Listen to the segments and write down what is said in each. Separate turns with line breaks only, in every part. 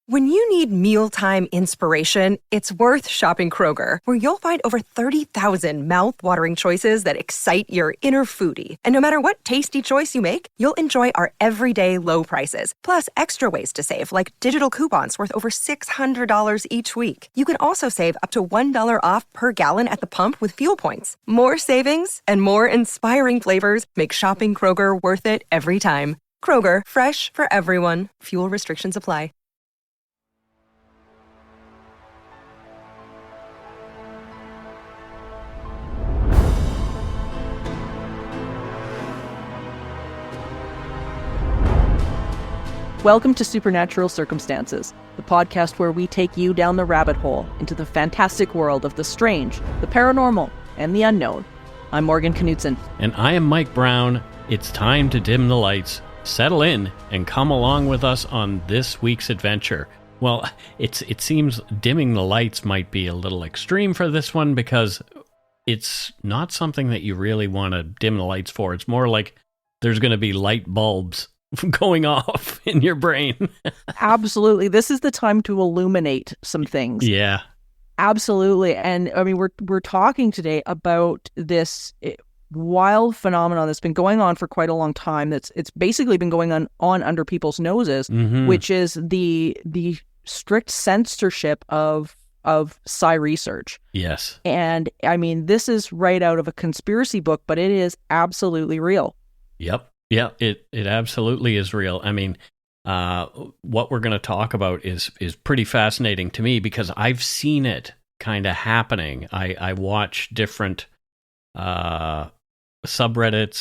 When you need mealtime inspiration, it's worth shopping Kroger, where you'll find over 30,000 mouth-watering choices that excite your inner foodie. And no matter what tasty choice you make, you'll enjoy our everyday low prices, plus extra ways to save, like digital coupons worth over $600 each week. You can also save up to $1 off per gallon at the pump with fuel points. More savings and more inspiring flavors make shopping Kroger worth it every time. Kroger, fresh for everyone. Fuel restrictions apply.
Welcome to Supernatural Circumstances, the podcast where we take you down the rabbit hole into the fantastic world of the strange, the paranormal, and the unknown. I'm Morgan Knudsen.
And I am Mike Brown. It's time to dim the lights, settle in, and come along with us on this week's adventure. Well, it seems dimming the lights might be a little extreme for this one because it's not something that you really want to dim the lights for. It's more like there's going to be light bulbs going off in your brain.
Absolutely. This is the time to illuminate some things.
Yeah.
Absolutely. And I mean, we're talking today about this wild phenomenon that's been going on for quite a long time. It's basically been going on under people's noses, which is the strict censorship of Psi research.
Yes.
And I mean, this is right out of a conspiracy book, but it is absolutely real.
Yep. Yeah, it absolutely is real. I mean, what we're going to talk about is pretty fascinating to me because I've seen it kind of happening. I watch different subreddits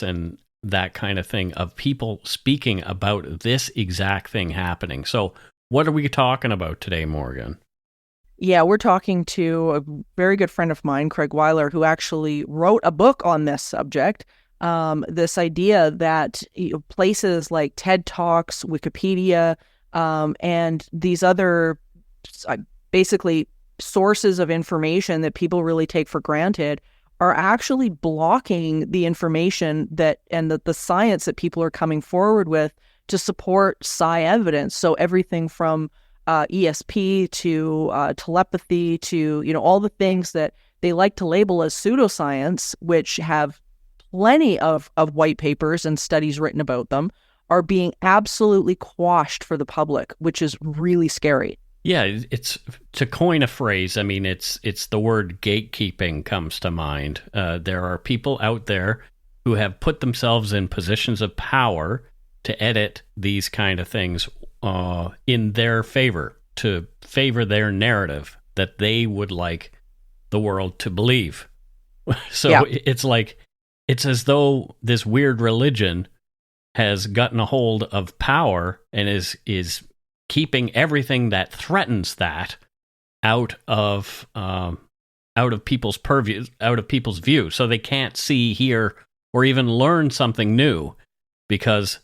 and that kind of thing of people speaking about this exact thing happening. So what are we talking about today, Morgan?
Yeah, we're talking to a very good friend of mine, Craig Weiler, who actually wrote a book on this subject. This idea that places like TED Talks, Wikipedia, and these other basically sources of information that people really take for granted are actually blocking the information that and the science that people are coming forward with to support Psi evidence. So everything from ESP to telepathy to all the things that they like to label as pseudoscience, which have plenty of white papers and studies written about them, are being absolutely quashed for the public, which is really scary.
Yeah, it's to coin a phrase. I mean, it's the word gatekeeping comes to mind. There are people out there who have put themselves in positions of power to edit these kind of things in their favor, to favor their narrative that they would like the world to believe. So yeah. It's as though this weird religion has gotten a hold of power and is keeping everything that threatens that out of people's purview, out of people's view, so they can't see, hear, or even learn something new because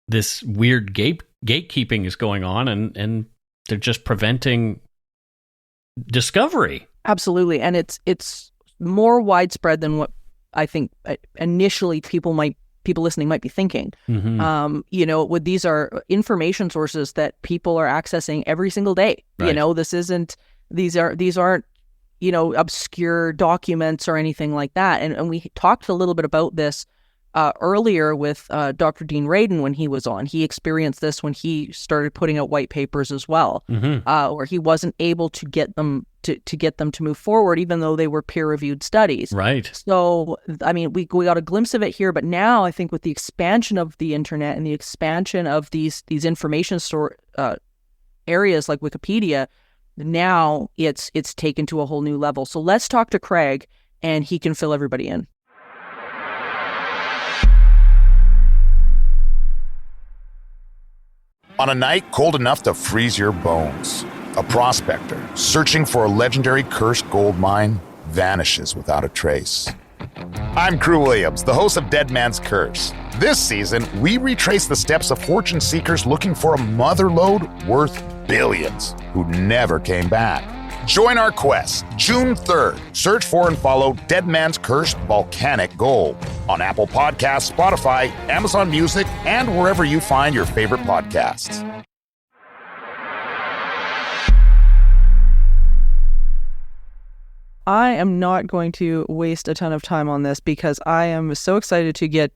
this weird gatekeeping is going on, and they're just preventing discovery.
Absolutely, and it's more widespread than what I think initially people listening might be thinking.
Mm-hmm.
These are information sources that people are accessing every single day. Right. These aren't obscure documents or anything like that. And we talked a little bit about this earlier with Dr. Dean Radin when he was on. He experienced this when he started putting out white papers as well, where he wasn't able to get them to move forward, even though they were peer-reviewed studies.
Right.
So, I mean, we got a glimpse of it here, but now I think with the expansion of the internet and the expansion of these information store areas like Wikipedia, now it's taken to a whole new level. So let's talk to Craig, and he can fill everybody in.
On a night cold enough to freeze your bones, a prospector searching for a legendary cursed gold mine vanishes without a trace. I'm Crew Williams, the host of Dead Man's Curse. This season, we retrace the steps of fortune seekers looking for a mother lode worth billions who never came back. Join our quest June 3rd. Search for and follow Dead Man's Curse Volcanic Gold on Apple Podcasts, Spotify, Amazon Music, and wherever you find your favorite podcasts.
I am not going to waste a ton of time on this because I am so excited to get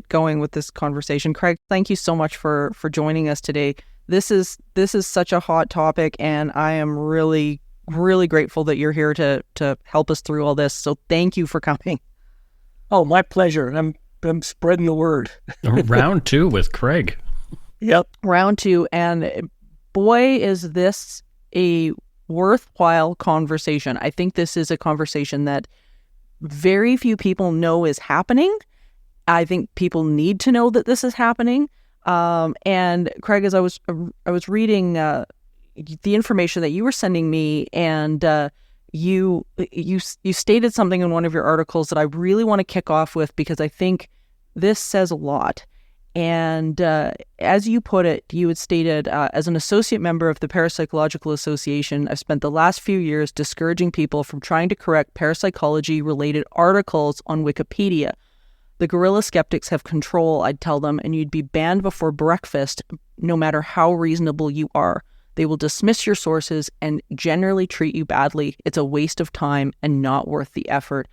going with this conversation. Craig, thank you so much for joining us today. This is such a hot topic, and I am really, really grateful that you're here to help us through all this. So thank you for coming.
Oh, my pleasure. I'm spreading the word.
Round 2 with Craig.
Yep.
Round 2, and boy, is this a worthwhile conversation. I think this is a conversation that very few people know is happening. I think people need to know that this is happening. And Craig, as I was reading the information that you were sending me, and you stated something in one of your articles that I really want to kick off with because I think this says a lot. And as you put it, you had stated, as an associate member of the Parapsychological Association, I've spent the last few years discouraging people from trying to correct parapsychology-related articles on Wikipedia. The guerrilla skeptics have control, I'd tell them, and you'd be banned before breakfast, no matter how reasonable you are. They will dismiss your sources and generally treat you badly. It's a waste of time and not worth the effort.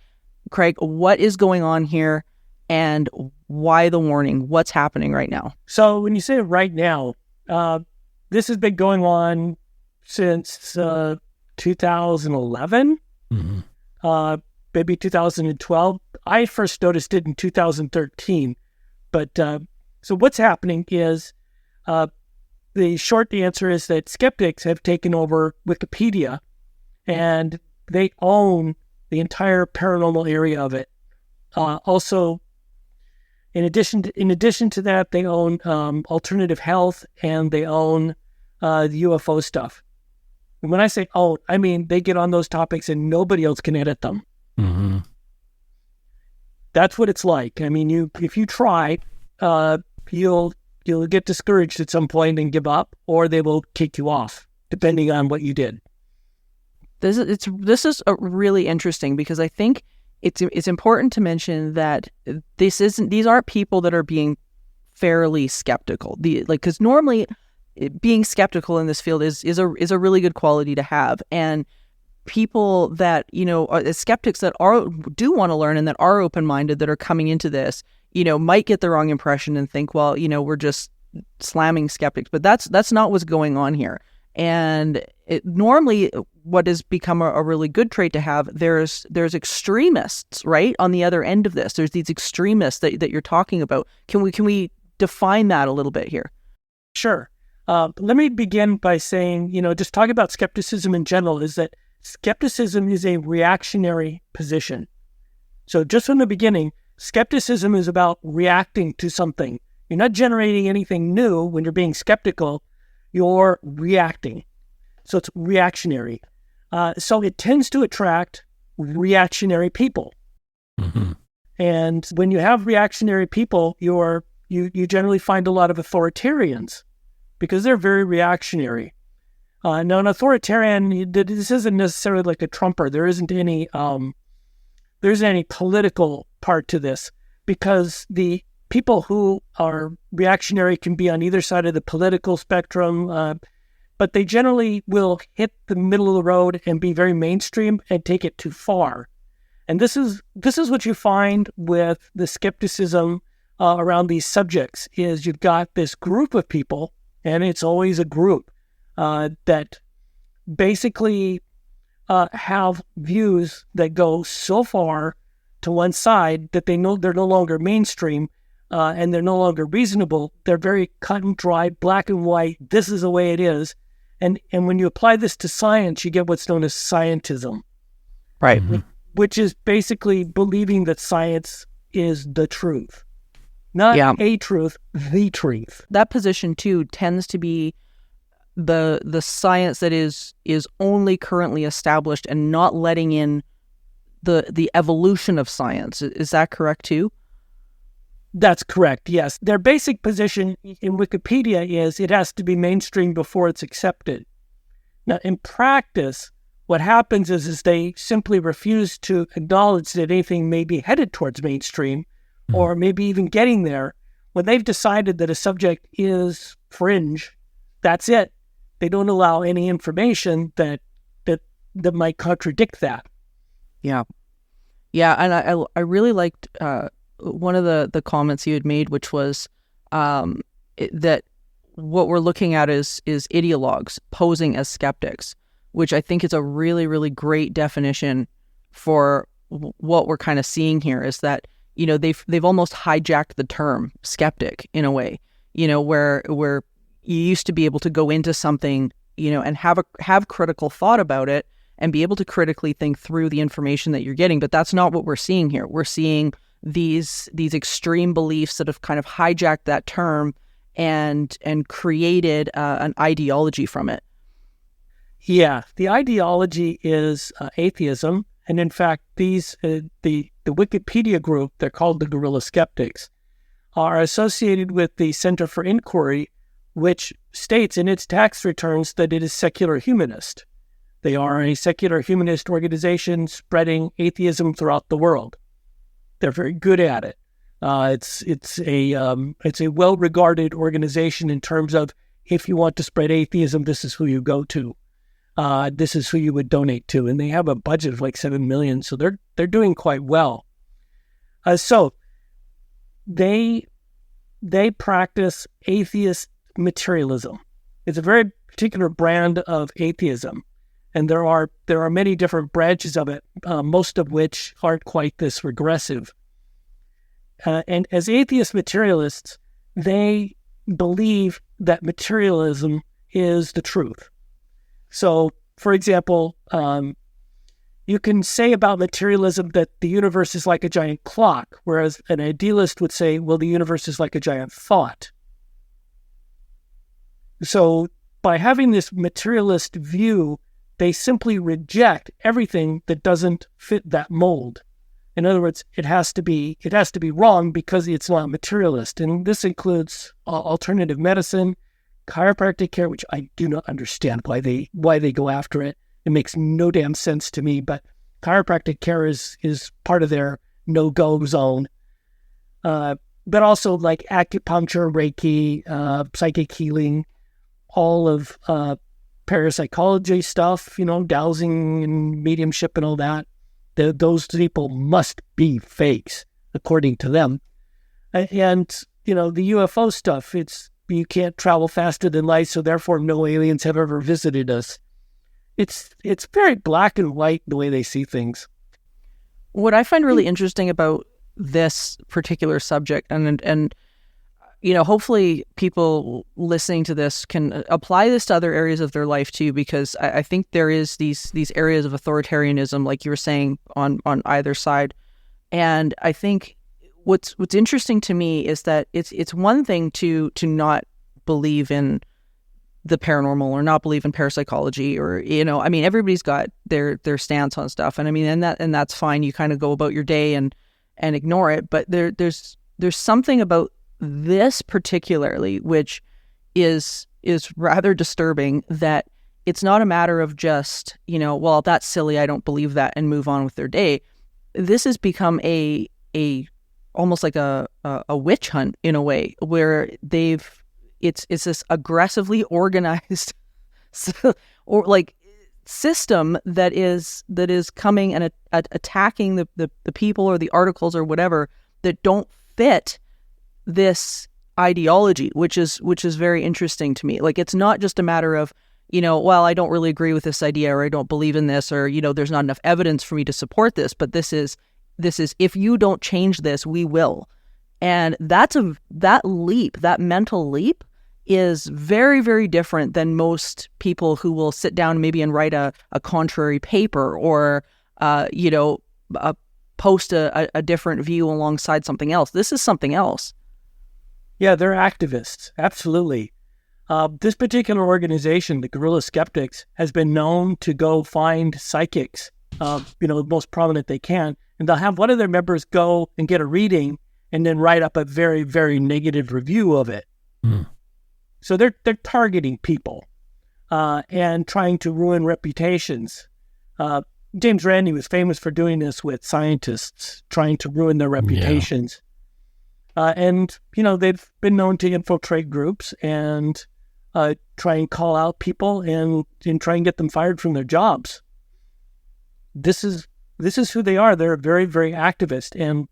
Craig, what is going on here? And why the warning? What's happening right now?
So when you say right now, this has been going on since 2011, maybe 2012. I first noticed it in 2013. But so what's happening is the short answer is that skeptics have taken over Wikipedia, and they own the entire paranormal area of it. Also, in addition to that, they own alternative health, and they own the UFO stuff. And when I say own, I mean they get on those topics and nobody else can edit them.
Mm-hmm.
That's what it's like. I mean, if you try, you'll get discouraged at some point and give up, or they will kick you off, depending on what you did.
This is really interesting because I think it's important to mention that these aren't people that are being fairly skeptical. Because normally being skeptical in this field is a really good quality to have, and people that skeptics that do want to learn and that are open-minded that are coming into this might get the wrong impression and think, well, we're just slamming skeptics, but that's not what's going on here. And normally what has become a really good trait to have, there's extremists, right? On the other end of this, there's these extremists that you're talking about. Can we define that a little bit here?
Sure. Let me begin by saying, just talking about skepticism in general, is that skepticism is a reactionary position. So just from the beginning, skepticism is about reacting to something. You're not generating anything new when you're being skeptical. You're reacting. So it's reactionary. So it tends to attract reactionary people.
Mm-hmm. And
when you have reactionary people, you generally find a lot of authoritarians because they're very reactionary. Now, an authoritarian, this isn't necessarily like a Trumper. There isn't any political part to this, because the people who are reactionary can be on either side of the political spectrum, but they generally will hit the middle of the road and be very mainstream and take it too far. And this is what you find with the skepticism around these subjects, is you've got this group of people, and it's always a group, that basically have views that go so far to one side that they're no longer mainstream, and they're no longer reasonable. They're very cut and dry, black and white. This is the way it is. And when you apply this to science, you get what's known as scientism.
Right.
Mm-hmm.
Which is basically believing that science is the truth. Not a truth, the truth.
That position, too, tends to be the science that is only currently established and not letting in the evolution of science. Is that correct, too?
That's correct, yes. Their basic position in Wikipedia is it has to be mainstream before it's accepted. Now, in practice, what happens is they simply refuse to acknowledge that anything may be headed towards mainstream, or maybe even getting there. When they've decided that a subject is fringe, that's it. They don't allow any information that might contradict that.
Yeah. Yeah, and I really liked one of the comments you had made, which was that what we're looking at is ideologues posing as skeptics, which I think is a really, really great definition for what we're kind of seeing here, is that, you know, they've almost hijacked the term skeptic in a way, you know, where you used to be able to go into something, you know, and have critical thought about it and be able to critically think through the information that you're getting. But that's not what we're seeing here. We're seeing these extreme beliefs that have kind of hijacked that term and created an ideology from it.
Yeah, the ideology is atheism. And in fact, these the Wikipedia group, they're called the Guerrilla Skeptics, are associated with the Center for Inquiry, which states in its tax returns that it is secular humanist. They are a secular humanist organization spreading atheism throughout the world. They're very good at it. It's a well-regarded organization in terms of, if you want to spread atheism, this is who you go to. This is who you would donate to, and they have a budget of like $7 million, so they're doing quite well. So they practice atheist materialism. It's a very particular brand of atheism. And there are many different branches of it, most of which aren't quite this regressive. And as atheist materialists, they believe that materialism is the truth. So, for example, you can say about materialism that the universe is like a giant clock, whereas an idealist would say, well, the universe is like a giant thought. So by having this materialist view, they simply reject everything that doesn't fit that mold. In other words, it has to be wrong because it's not materialist. And this includes alternative medicine, chiropractic care, which I do not understand why they go after it. It makes no damn sense to me, but chiropractic care is part of their no-go zone. But also like acupuncture, Reiki, psychic healing, all of parapsychology stuff, you know, dowsing and mediumship and all that. Those people must be fakes, according to them. And, you know, the UFO stuff, you can't travel faster than light, so therefore no aliens have ever visited us. It's very black and white the way they see things.
What I find really interesting about this particular subject, and you know, hopefully people listening to this can apply this to other areas of their life too, because I think there is these areas of authoritarianism, like you were saying, on either side. And I think what's interesting to me is that it's one thing to not believe in the paranormal or not believe in parapsychology, or, you know, I mean, everybody's got their stance on stuff, and I mean, and that's fine. You kind of go about your day and ignore it, but there's something about this particularly, which is rather disturbing, that it's not a matter of just, you know, well, that's silly, I don't believe that, and move on with their day. This has become a almost like a witch hunt in a way, where it's this aggressively organized or like system that is coming and attacking the people or the articles or whatever that don't fit this ideology, which is very interesting to me. Like, it's not just a matter of, you know, well, I don't really agree with this idea, or I don't believe in this, or, you know, there's not enough evidence for me to support this, but this is if you don't change this, we will. And that mental leap is very, very different than most people who will sit down maybe and write a contrary paper, or post a different view alongside something else. This is something else.
Yeah, they're activists. Absolutely. This particular organization, the Guerrilla Skeptics, has been known to go find psychics, the most prominent they can, and they'll have one of their members go and get a reading and then write up a very, very negative review of it. Mm. So they're targeting people and trying to ruin reputations. James Randi was famous for doing this with scientists, trying to ruin their reputations. Yeah. And they've been known to infiltrate groups and try and call out people and try and get them fired from their jobs. This is this is who they are. They're very, very activist. And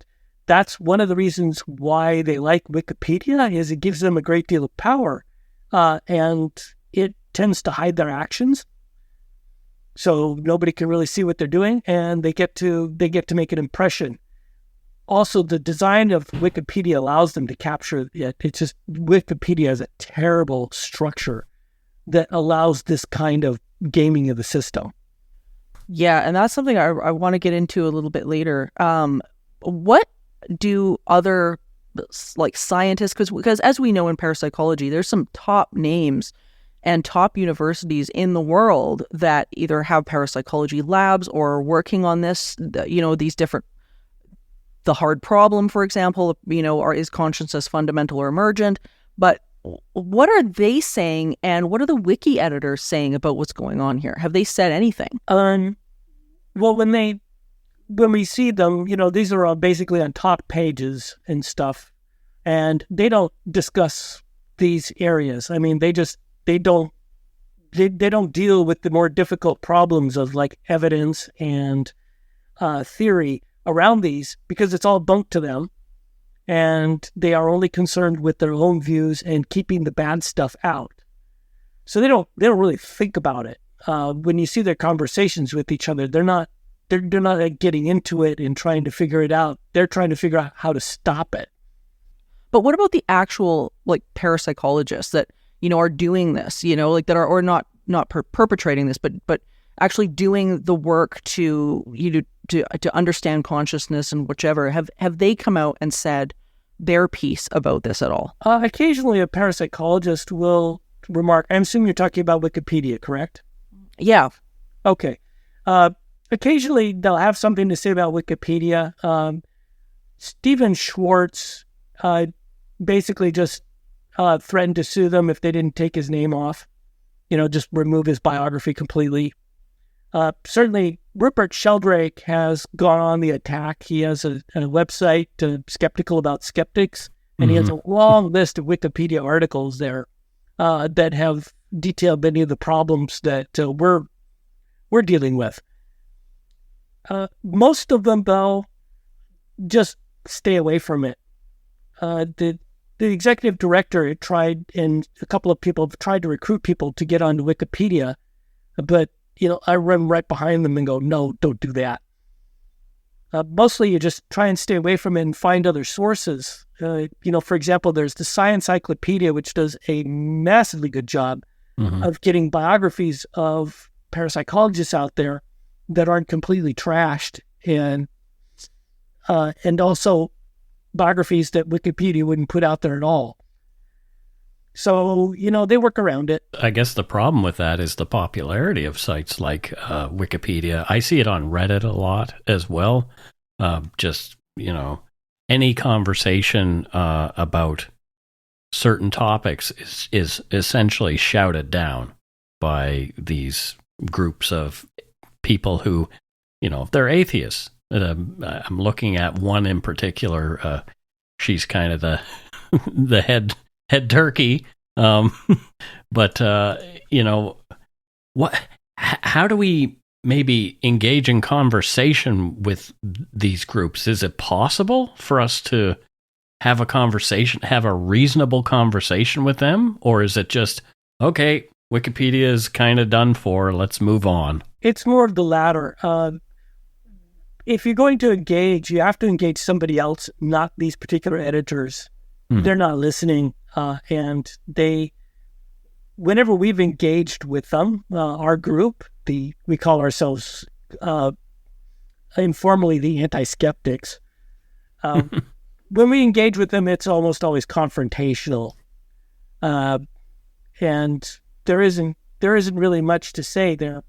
that's one of the reasons why they like Wikipedia, is it gives them a great deal of power. And it tends to hide their actions. So nobody can really see what they're doing, and they get to make an impression. Also, the design of Wikipedia allows them to capture it. It's just Wikipedia has a terrible structure that allows this kind of gaming of the system.
Yeah, and that's something I want to get into a little bit later. What do other like scientists, because as we know in parapsychology, there's some top names and top universities in the world that either have parapsychology labs or are working on this, these different, the hard problem, for example, or is consciousness fundamental or emergent? But what are they saying, and what are the wiki editors saying about what's going on here? Have they said anything?
Well, when we see them, these are all basically on top pages and stuff, and they don't discuss these areas. I mean, they don't deal with the more difficult problems of like evidence and theory around these, because it's all bunk to them, and they are only concerned with their own views and keeping the bad stuff out. So they don't really think about it. When you see their conversations with each other, they're not like getting into it and trying to figure it out. They're trying to figure out how to stop it.
But what about the actual like parapsychologists that are doing this, like that are, or not perpetrating this, but actually doing the work to understand consciousness and whichever? Have they come out and said their piece about this at all?
Occasionally a parapsychologist will remark. I'm assuming you're talking about Wikipedia, correct?
Yeah.
Okay. Occasionally they'll have something to say about Wikipedia. Stephen Schwartz basically just threatened to sue them if they didn't take his name off, just remove his biography completely. Certainly, Rupert Sheldrake has gone on the attack. He has a website, Skeptical About Skeptics, and he has a long list of Wikipedia articles there that have detailed many of the problems that we're dealing with. Most of them, though, just stay away from it. The executive director tried, and a couple of people have tried to recruit people to get onto Wikipedia, but I run right behind them and go, no, don't do that. Mostly you just try and stay away from it and find other sources. For example, there's the Science Encyclopedia, which does a massively good job of getting biographies of parapsychologists out there that aren't completely trashed, and also biographies that Wikipedia wouldn't put out there at all. So, they work around it.
I guess the problem with that is the popularity of sites like Wikipedia. I see it on Reddit a lot as well. Any conversation about certain topics is essentially shouted down by these groups of people who, they're atheists. I'm looking at one in particular. She's kind of the head turkey. But how do we maybe engage in conversation with these groups? Is it possible for us to have a reasonable conversation with them? Or is it just, okay, Wikipedia is kind of done for, let's move on?
It's more of the latter. If you're going to engage, you have to engage somebody else, not these particular editors. They're not listening. And whenever we've engaged with them, our group, we call ourselves informally the anti-skeptics. When we engage with them, it's almost always confrontational. And there isn't really much to say there.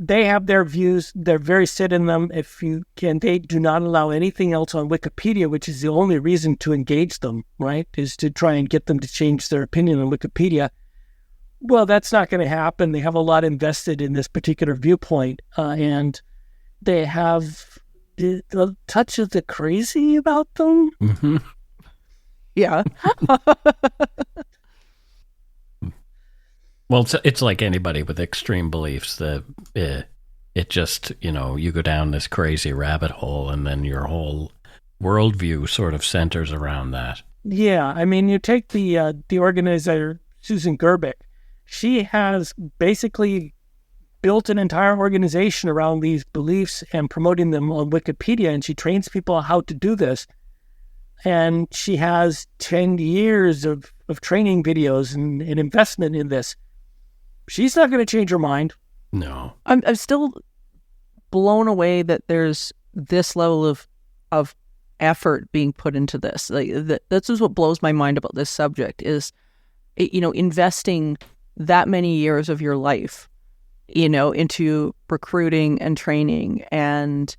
They have their views. They're very set in them. They do not allow anything else on Wikipedia, which is the only reason to engage them, right? Is to try and get them to change their opinion on Wikipedia. Well, that's not going to happen. They have a lot invested in this particular viewpoint, and they have a touch of the crazy about them.
Mm-hmm.
Yeah.
Well, it's like anybody with extreme beliefs. it just, you go down this crazy rabbit hole, and then your whole worldview sort of centers around that.
Yeah, I mean, you take the organizer, Susan Gerbic. She has basically built an entire organization around these beliefs and promoting them on Wikipedia, and she trains people how to do this. And she has 10 years of training videos and investment in this. She's not going to change her mind.
No.
I'm still blown away that there's this level of effort being put into this. Like this is what blows my mind about this subject is, investing that many years of your life, into recruiting and training and,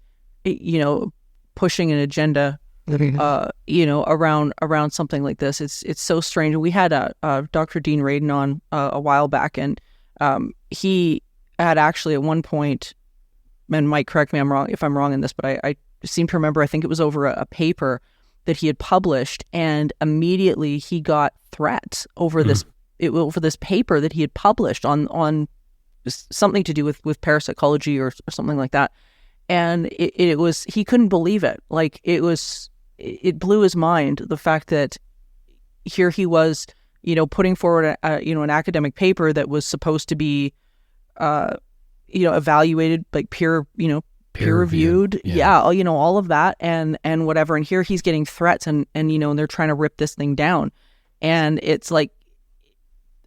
pushing an agenda, around something like this. It's so strange. We had Dr. Dean Radin on a while back, and he had actually at one point, and Mike, correct me if I'm wrong in this, but I seem to remember, I think it was over a paper that he had published, and immediately he got threats over this paper that he had published on something to do with parapsychology or something like that. And it was, he couldn't believe it. Like it blew his mind, the fact that here he was, putting forward an academic paper that was supposed to be, evaluated, like peer reviewed. Yeah. All of that and whatever. And here he's getting threats and they're trying to rip this thing down. And it's like,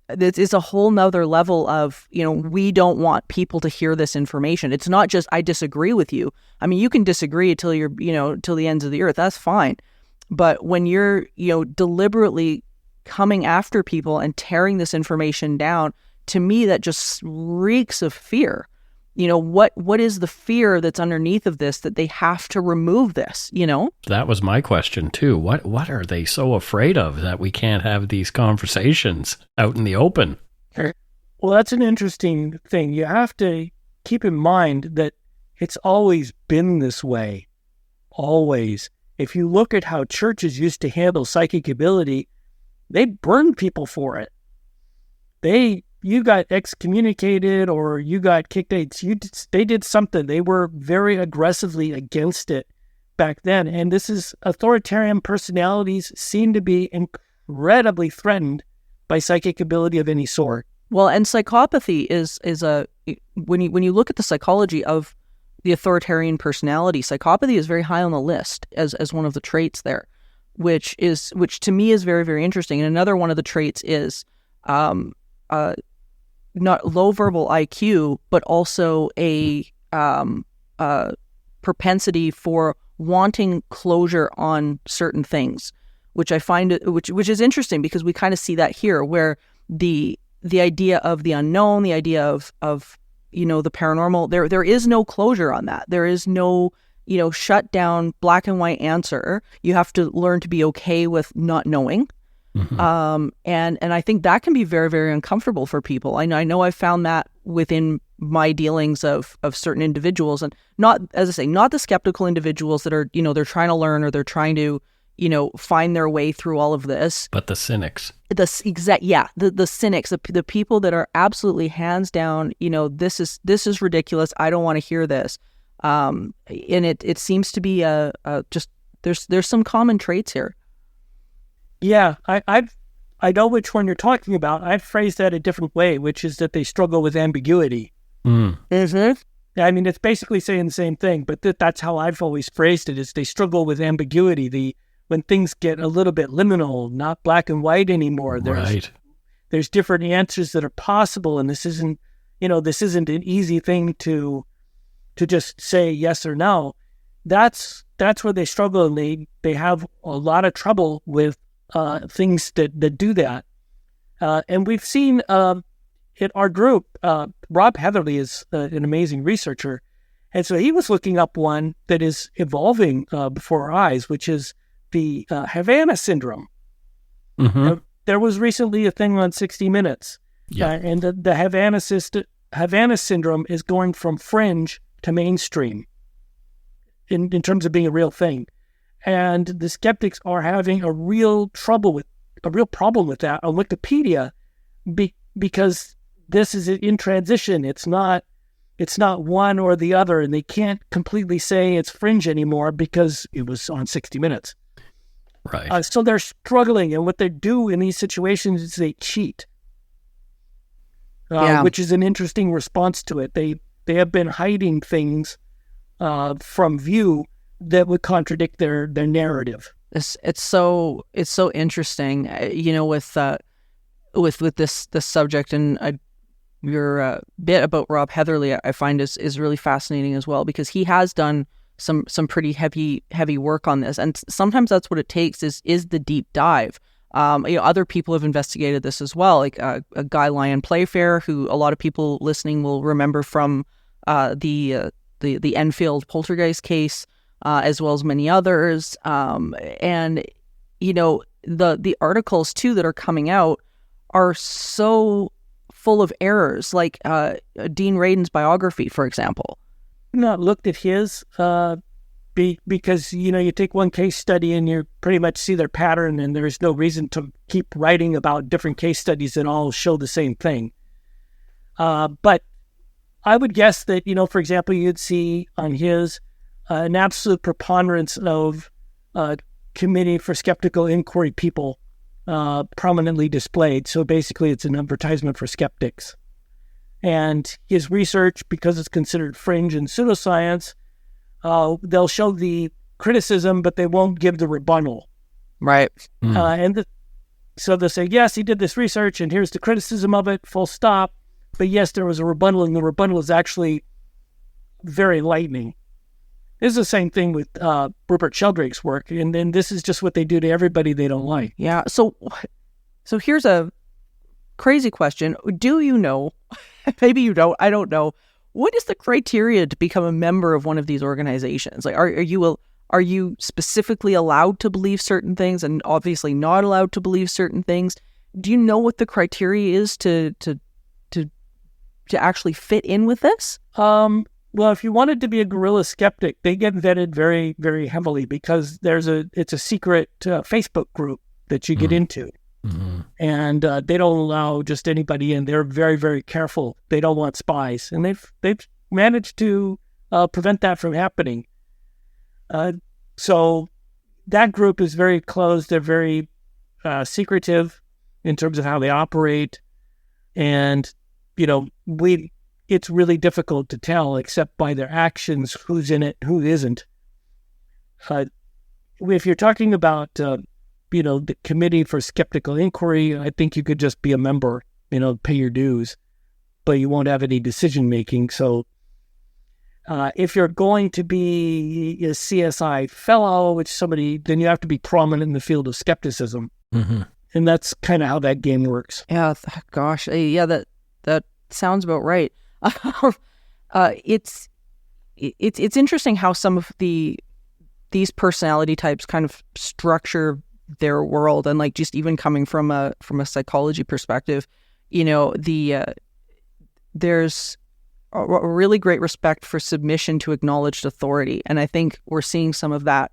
it's a whole nother level of, we don't want people to hear this information. It's not just, I disagree with you. I mean, you can disagree until you're, till the ends of the earth. That's fine. But when you're, deliberately coming after people and tearing this information down, to me, that just reeks of fear. What is the fear that's underneath of this, that they have to remove this,
That was my question too. What are they so afraid of that we can't have these conversations out in the open?
Well, that's an interesting thing. You have to keep in mind that it's always been this way. Always. If you look at how churches used to handle psychic ability, they burned people for it. You got excommunicated or you got kicked out. They did something. They were very aggressively against it back then. And this is, authoritarian personalities seem to be incredibly threatened by psychic ability of any sort.
Well, and psychopathy is when you look at the psychology of the authoritarian personality, psychopathy is very high on the list as one of the traits there, which to me is very, very interesting. And another one of the traits is not low verbal IQ, but also a propensity for wanting closure on certain things, which I find which is interesting because we kind of see that here, where the idea of the unknown, the idea of the paranormal, there is no closure on that. There is no shut down black and white answer. You have to learn to be okay with not knowing. Mm-hmm. And I think that can be very, very uncomfortable for people. I know I've found that within my dealings of certain individuals, and not, as I say, not the skeptical individuals that are, they're trying to learn or they're trying to, find their way through all of this.
But the cynics.
The cynics, the people that are absolutely hands down, this is ridiculous. I don't want to hear this. And it seems to be just there's some common traits here.
Yeah, I know which one you're talking about. I've phrased that a different way, which is that they struggle with ambiguity.
Mm.
Mm-hmm. I mean, it's basically saying the same thing, but that's how I've always phrased it, is they struggle with ambiguity. When things get a little bit liminal, not black and white anymore. There's different answers that are possible, and this isn't an easy thing to just say yes or no. That's where they struggle, and they have a lot of trouble with things that do that. And we've seen in our group, Rob Heatherly is an amazing researcher. And so he was looking up one that is evolving before our eyes, which is the Havana syndrome.
Mm-hmm.
There was recently a thing on 60 Minutes.
Yeah.
And the Havana syndrome is going from fringe to mainstream in terms of being a real thing. And the skeptics are having a real problem with that on Wikipedia because this is in transition. It's not it's not one or the other, and they can't completely say it's fringe anymore because it was on 60 Minutes.
Right.
So they're struggling, and what they do in these situations is they cheat, which is an interesting response to it. They have been hiding things from view that would contradict their narrative.
It's so interesting, with this subject, and your bit about Rob Heatherly I find is really fascinating as well, because he has done some pretty heavy work on this, and sometimes that's what it takes is the deep dive. Other people have investigated this as well, like a guy Lion Playfair, who a lot of people listening will remember from the Enfield poltergeist case, as well as many others. And the articles too that are coming out are so full of errors, like Dean Radin's biography, for example.
I've not looked at his because you take one case study and you pretty much see their pattern, and there's no reason to keep writing about different case studies that all show the same thing. But I would guess that, for example, you'd see on his an absolute preponderance of Committee for Skeptical Inquiry people prominently displayed. So basically it's an advertisement for skeptics. And his research, because it's considered fringe and pseudoscience, they'll show the criticism, but they won't give the rebuttal.
Right.
So they'll say, yes, he did this research, and here's the criticism of it, full stop. But yes, there was a rebuttal, and the rebuttal is actually very lightning. This is the same thing with Rupert Sheldrake's work, and then this is just what they do to everybody they don't like.
Yeah. So here's a crazy question. Do you know, maybe you don't, I don't know, what is the criteria to become a member of one of these organizations? Like, are you specifically allowed to believe certain things and obviously not allowed to believe certain things? Do you know what the criteria is to actually fit in with this?
Well, if you wanted to be a guerrilla skeptic, they get vetted very, very heavily, because it's a secret Facebook group that you get into. Mm-hmm. And they don't allow just anybody in. They're very, very careful. They don't want spies. And they've managed to prevent that from happening. So that group is very closed. They're very secretive in terms of how they operate. And, it's really difficult to tell, except by their actions, who's in it, who isn't. If you're talking about, the Committee for Skeptical Inquiry, I think you could just be a member, pay your dues, but you won't have any decision-making. So if you're going to be a CSI fellow, then you have to be prominent in the field of skepticism. Mm-hmm. And that's kind of how that game works.
Yeah, gosh. Yeah, that sounds about right. It's interesting how some of these personality types kind of structure their world, and like just even coming from a psychology perspective, there's a really great respect for submission to acknowledged authority, and I think we're seeing some of that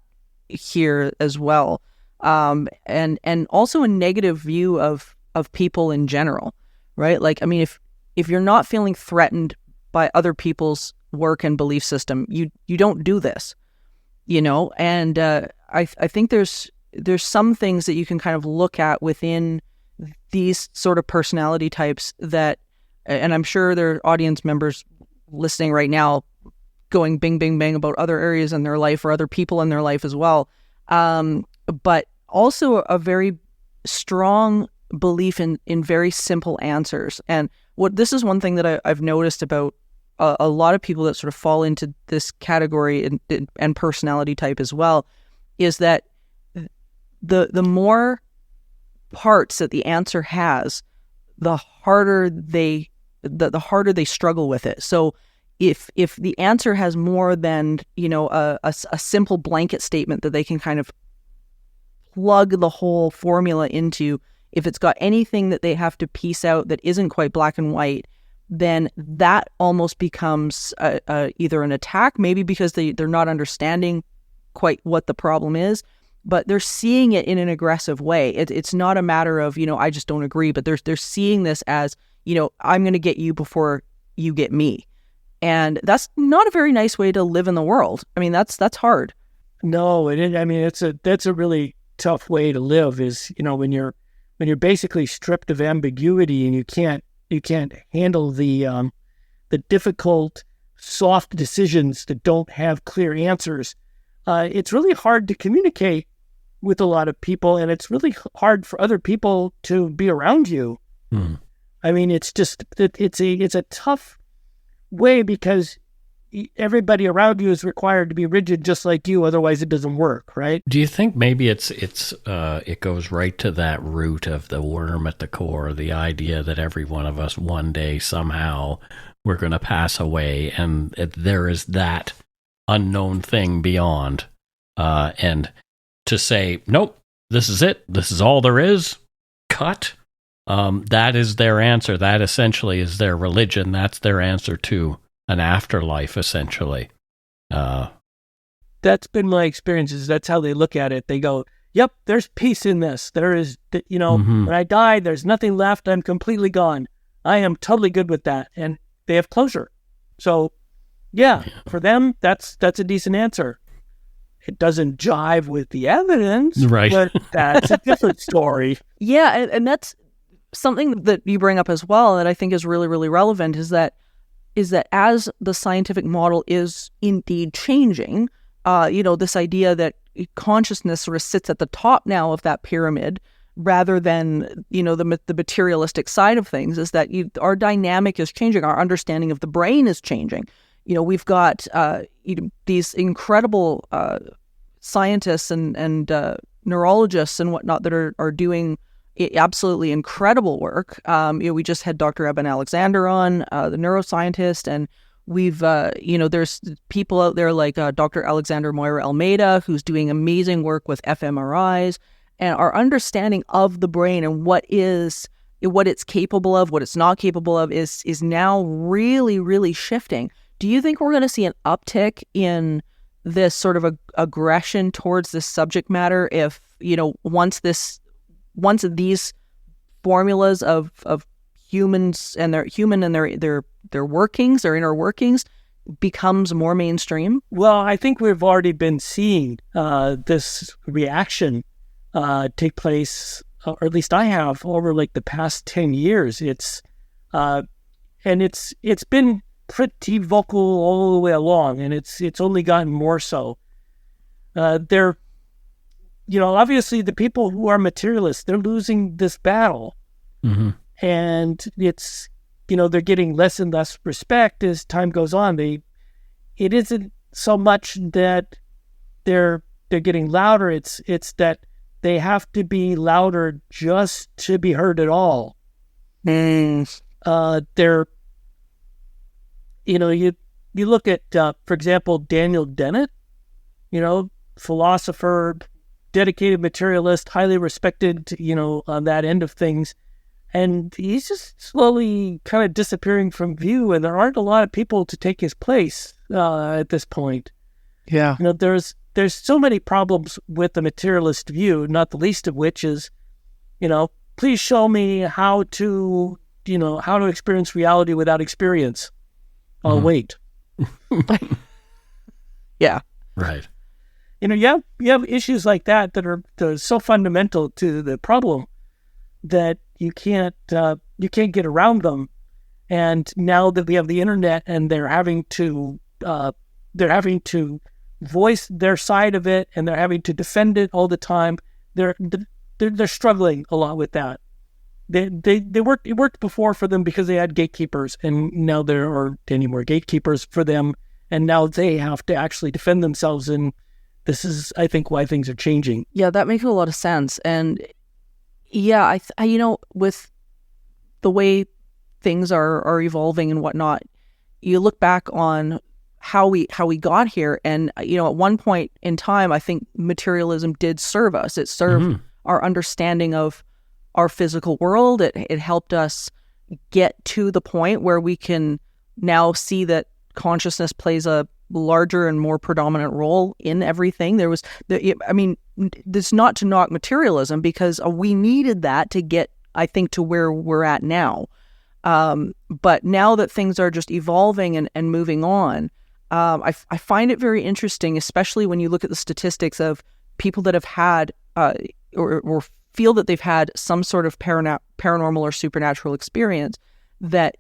here as well, and also a negative view of people in general, right? Like, I mean, if you're not feeling threatened by other people's work and belief system, you don't do this, and I think there's some things that you can kind of look at within these sort of personality types that, and I'm sure there are audience members listening right now going bing, bing, bang about other areas in their life or other people in their life as well. But also a very strong belief in very simple answers. And this is one thing that I've noticed about a lot of people that sort of fall into this category and personality type as well, is that the more parts that the answer has, the harder they struggle with it. So if the answer has more than a simple blanket statement that they can kind of plug the whole formula into, if it's got anything that they have to piece out that isn't quite black and white, then that almost becomes either an attack, maybe because they're not understanding quite what the problem is, but they're seeing it in an aggressive way. It's not a matter of, I just don't agree, but they're seeing this as, I'm going to get you before you get me. And that's not a very nice way to live in the world. I mean, that's hard.
No, I mean, that's a really tough way to live. Is, when you're basically stripped of ambiguity and you can't handle the difficult, soft decisions that don't have clear answers. It's really hard to communicate with a lot of people, and it's really hard for other people to be around you. I mean, it's a tough way because everybody around you is required to be rigid just like you, otherwise it doesn't work, right?
Do you think maybe it goes right to that root of the worm at the core, the idea that every one of us one day somehow we're going to pass away, and there is that unknown thing beyond, and to say, nope, this is it, this is all there is, cut. That is their answer. That essentially is their religion. That's their answer to an afterlife, essentially.
That's been my experiences. That's how they look at it. They go, yep, there's peace in this. There is, when I die, there's nothing left. I'm completely gone. I am totally good with that. And they have closure. So, yeah, for them, that's a decent answer. It doesn't jive with the evidence,
right?
But that's a different story.
Yeah, and that's something that you bring up as well that I think is really, really relevant is that as the scientific model is indeed changing, this idea that consciousness sort of sits at the top now of that pyramid rather than, the materialistic side of things, is that our dynamic is changing. Our understanding of the brain is changing. We've got these incredible scientists and neurologists and whatnot that are doing absolutely incredible work. We just had Dr. Eben Alexander on, the neuroscientist, and we've, there's people out there like Dr. Alexander Moira Almeida, who's doing amazing work with fMRIs, and our understanding of the brain and what it's capable of, what it's not capable of is now really, really shifting. Do you think we're going to see an uptick in this sort of aggression towards this subject matter if, once these formulas of humans and their workings, their inner workings, becomes more mainstream?
Well, I think we've already been seeing this reaction take place, or at least I have, over like the past 10 years. It's been pretty vocal all the way along, and it's only gotten more so. Obviously the people who are materialists, they're losing this battle. And it's, they're getting less and less respect as time goes on. It isn't so much that they're getting louder. It's that they have to be louder just to be heard at all. They're, you look at, for example, Daniel Dennett, philosopher, dedicated materialist, highly respected, on that end of things. And he's just slowly kind of disappearing from view, and there aren't a lot of people to take his place at this point.
Yeah.
There's so many problems with the materialist view, not the least of which is, please show me how to experience reality without experience. I'll wait.
Yeah.
Right.
You have issues like that are so fundamental to the problem that you can't get around them. And now that we have the internet and they're having to voice their side of it, and they're having to defend it all the time, they're struggling a lot with that. It worked before for them because they had gatekeepers, and now there aren't any more gatekeepers for them, and now they have to actually defend themselves. And this is, I think, why things are changing.
Yeah, that makes a lot of sense. And yeah, I with the way things are evolving and whatnot, you look back on how we got here, and at one point in time, I think materialism did serve us. It served our understanding of our physical world. It helped us get to the point where we can now see that consciousness plays a larger and more predominant role in everything. It's not to knock materialism, because we needed that to get, I think, to where we're at now. But now that things are just evolving and moving on, I find it very interesting, especially when you look at the statistics of people that have had or feel that they've had some sort of paranormal or supernatural experience, that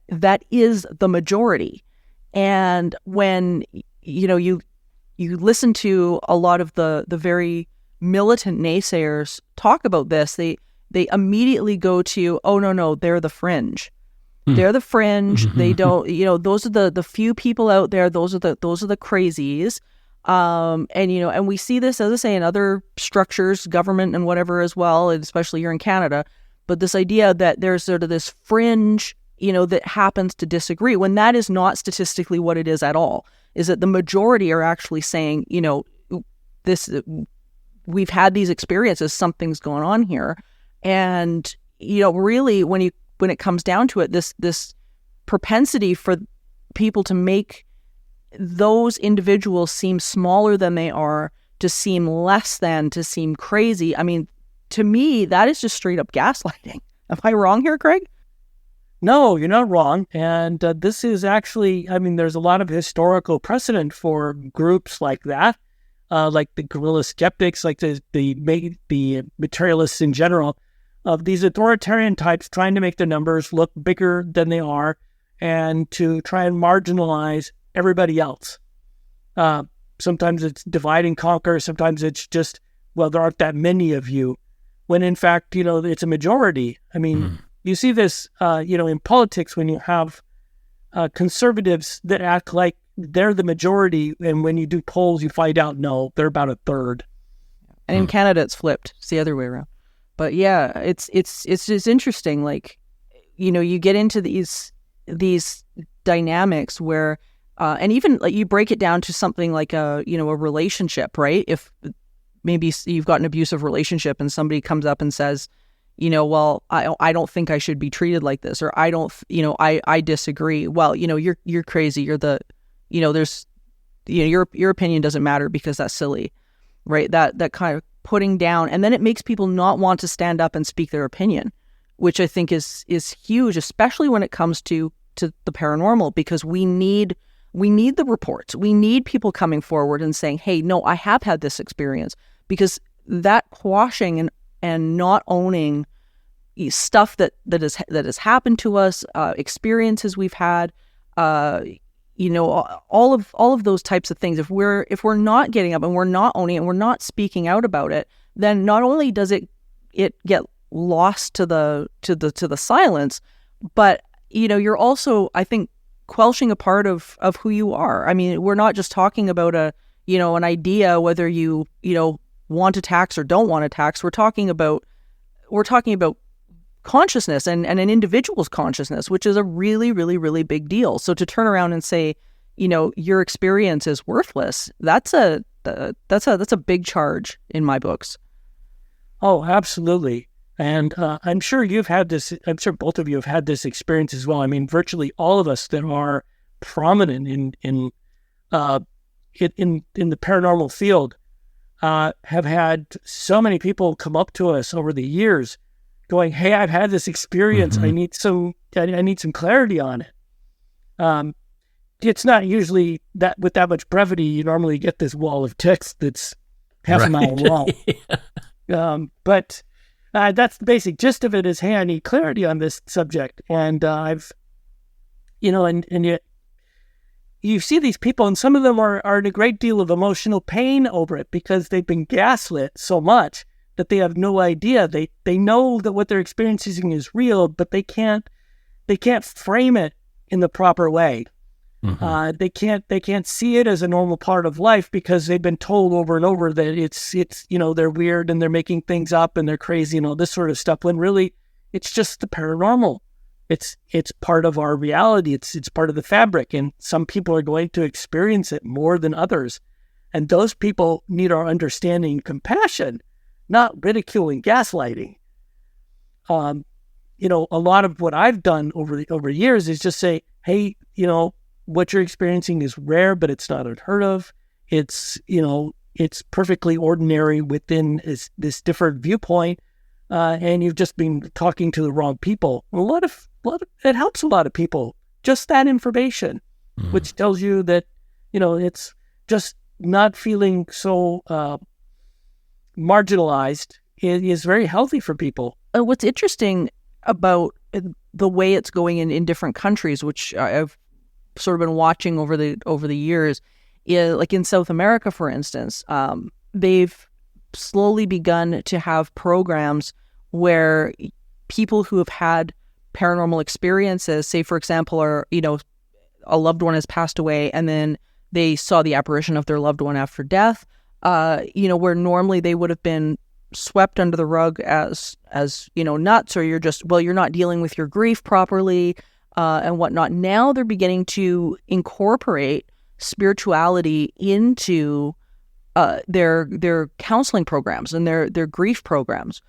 is the majority. And when you listen to a lot of the very militant naysayers talk about this, they immediately go to, oh no, they're the fringe. They're the fringe. They don't, those are the few people out there. Those are the crazies. And we see this, as I say, in other structures, government and whatever as well, and especially here in Canada. But this idea that there's sort of this fringe, that happens to disagree, when that is not statistically what it is at all, is that the majority are actually saying, we've had these experiences, something's going on here. And, really when it comes down to it, this propensity for people to make those individuals seem smaller than they are, to seem less than, to seem crazy. I mean, to me, that is just straight up gaslighting. Am I wrong here, Craig?
No, you're not wrong. And this is actually, there's a lot of historical precedent for groups like that, like the guerrilla skeptics, like the materialists in general, of these authoritarian types trying to make their numbers look bigger than they are and to try and marginalize everybody else. Sometimes it's divide and conquer. Sometimes it's just, well, there aren't that many of you, when in fact, it's a majority. You see this, in politics, when you have conservatives that act like they're the majority, and when you do polls, you find out, no, they're about a third.
And in Canada, it's flipped. It's the other way around. But yeah, it's just interesting. Like, you get into these dynamics where, and even like you break it down to something like a relationship, right? If maybe you've got an abusive relationship and somebody comes up and says, well, I don't think I should be treated like this, or I don't, I disagree. Well, you're crazy. You're there's, your opinion doesn't matter because that's silly, right? That kind of putting down, and then it makes people not want to stand up and speak their opinion, which I think is huge, especially when it comes to the paranormal, because we need the reports. We need people coming forward and saying, hey, no, I have had this experience, because that quashing and not owning stuff that has happened to us, experiences we've had, all of those types of things. If we're not getting up and we're not owning it and we're not speaking out about it, then not only does it get lost to the silence, but you're also, I think, quelching a part of who you are. I mean, we're not just talking about an idea, whether you want to tax or don't want to tax. We're talking about consciousness and an individual's consciousness, which is a really, really, really big deal. So to turn around and say, your experience is worthless, that's a big charge in my books.
Oh, absolutely. And I'm sure you've had this. I'm sure both of you have had this experience as well. I mean, virtually all of us that are prominent in the paranormal field have had so many people come up to us over the years, going, "Hey, I've had this experience. I need some clarity on it." It's not usually that with that much brevity. You normally get this wall of text that's half a mile long. But that's the basic gist of it. Is, hey, I need clarity on this subject, and and yet you see these people, and some of them are in a great deal of emotional pain over it because they've been gaslit so much that they have no idea. They know that what they're experiencing is real, but they can't frame it in the proper way. They can't see it as a normal part of life because they've been told over and over that it's they're weird and they're making things up and they're crazy and all this sort of stuff, when really it's just the paranormal. It's part of our reality. It's part of the fabric, and some people are going to experience it more than others, and those people need our understanding and compassion, not ridicule and gaslighting. A lot of what I've done over years is just say, hey, what you're experiencing is rare, but it's not unheard of. It's perfectly ordinary within this different viewpoint. and you've just been talking to the wrong people. It helps a lot of people. Just that information, which tells you that, it's just not feeling so marginalized is very healthy for people.
What's interesting about the way it's going in different countries, which I've sort of been watching over the years, is like in South America, for instance, they've slowly begun to have programs where people who have had paranormal experiences, say for example, are, a loved one has passed away and then they saw the apparition of their loved one after death, where normally they would have been swept under the rug as nuts, or you're not dealing with your grief properly, and whatnot. Now they're beginning to incorporate spirituality into their counseling programs and their grief programs.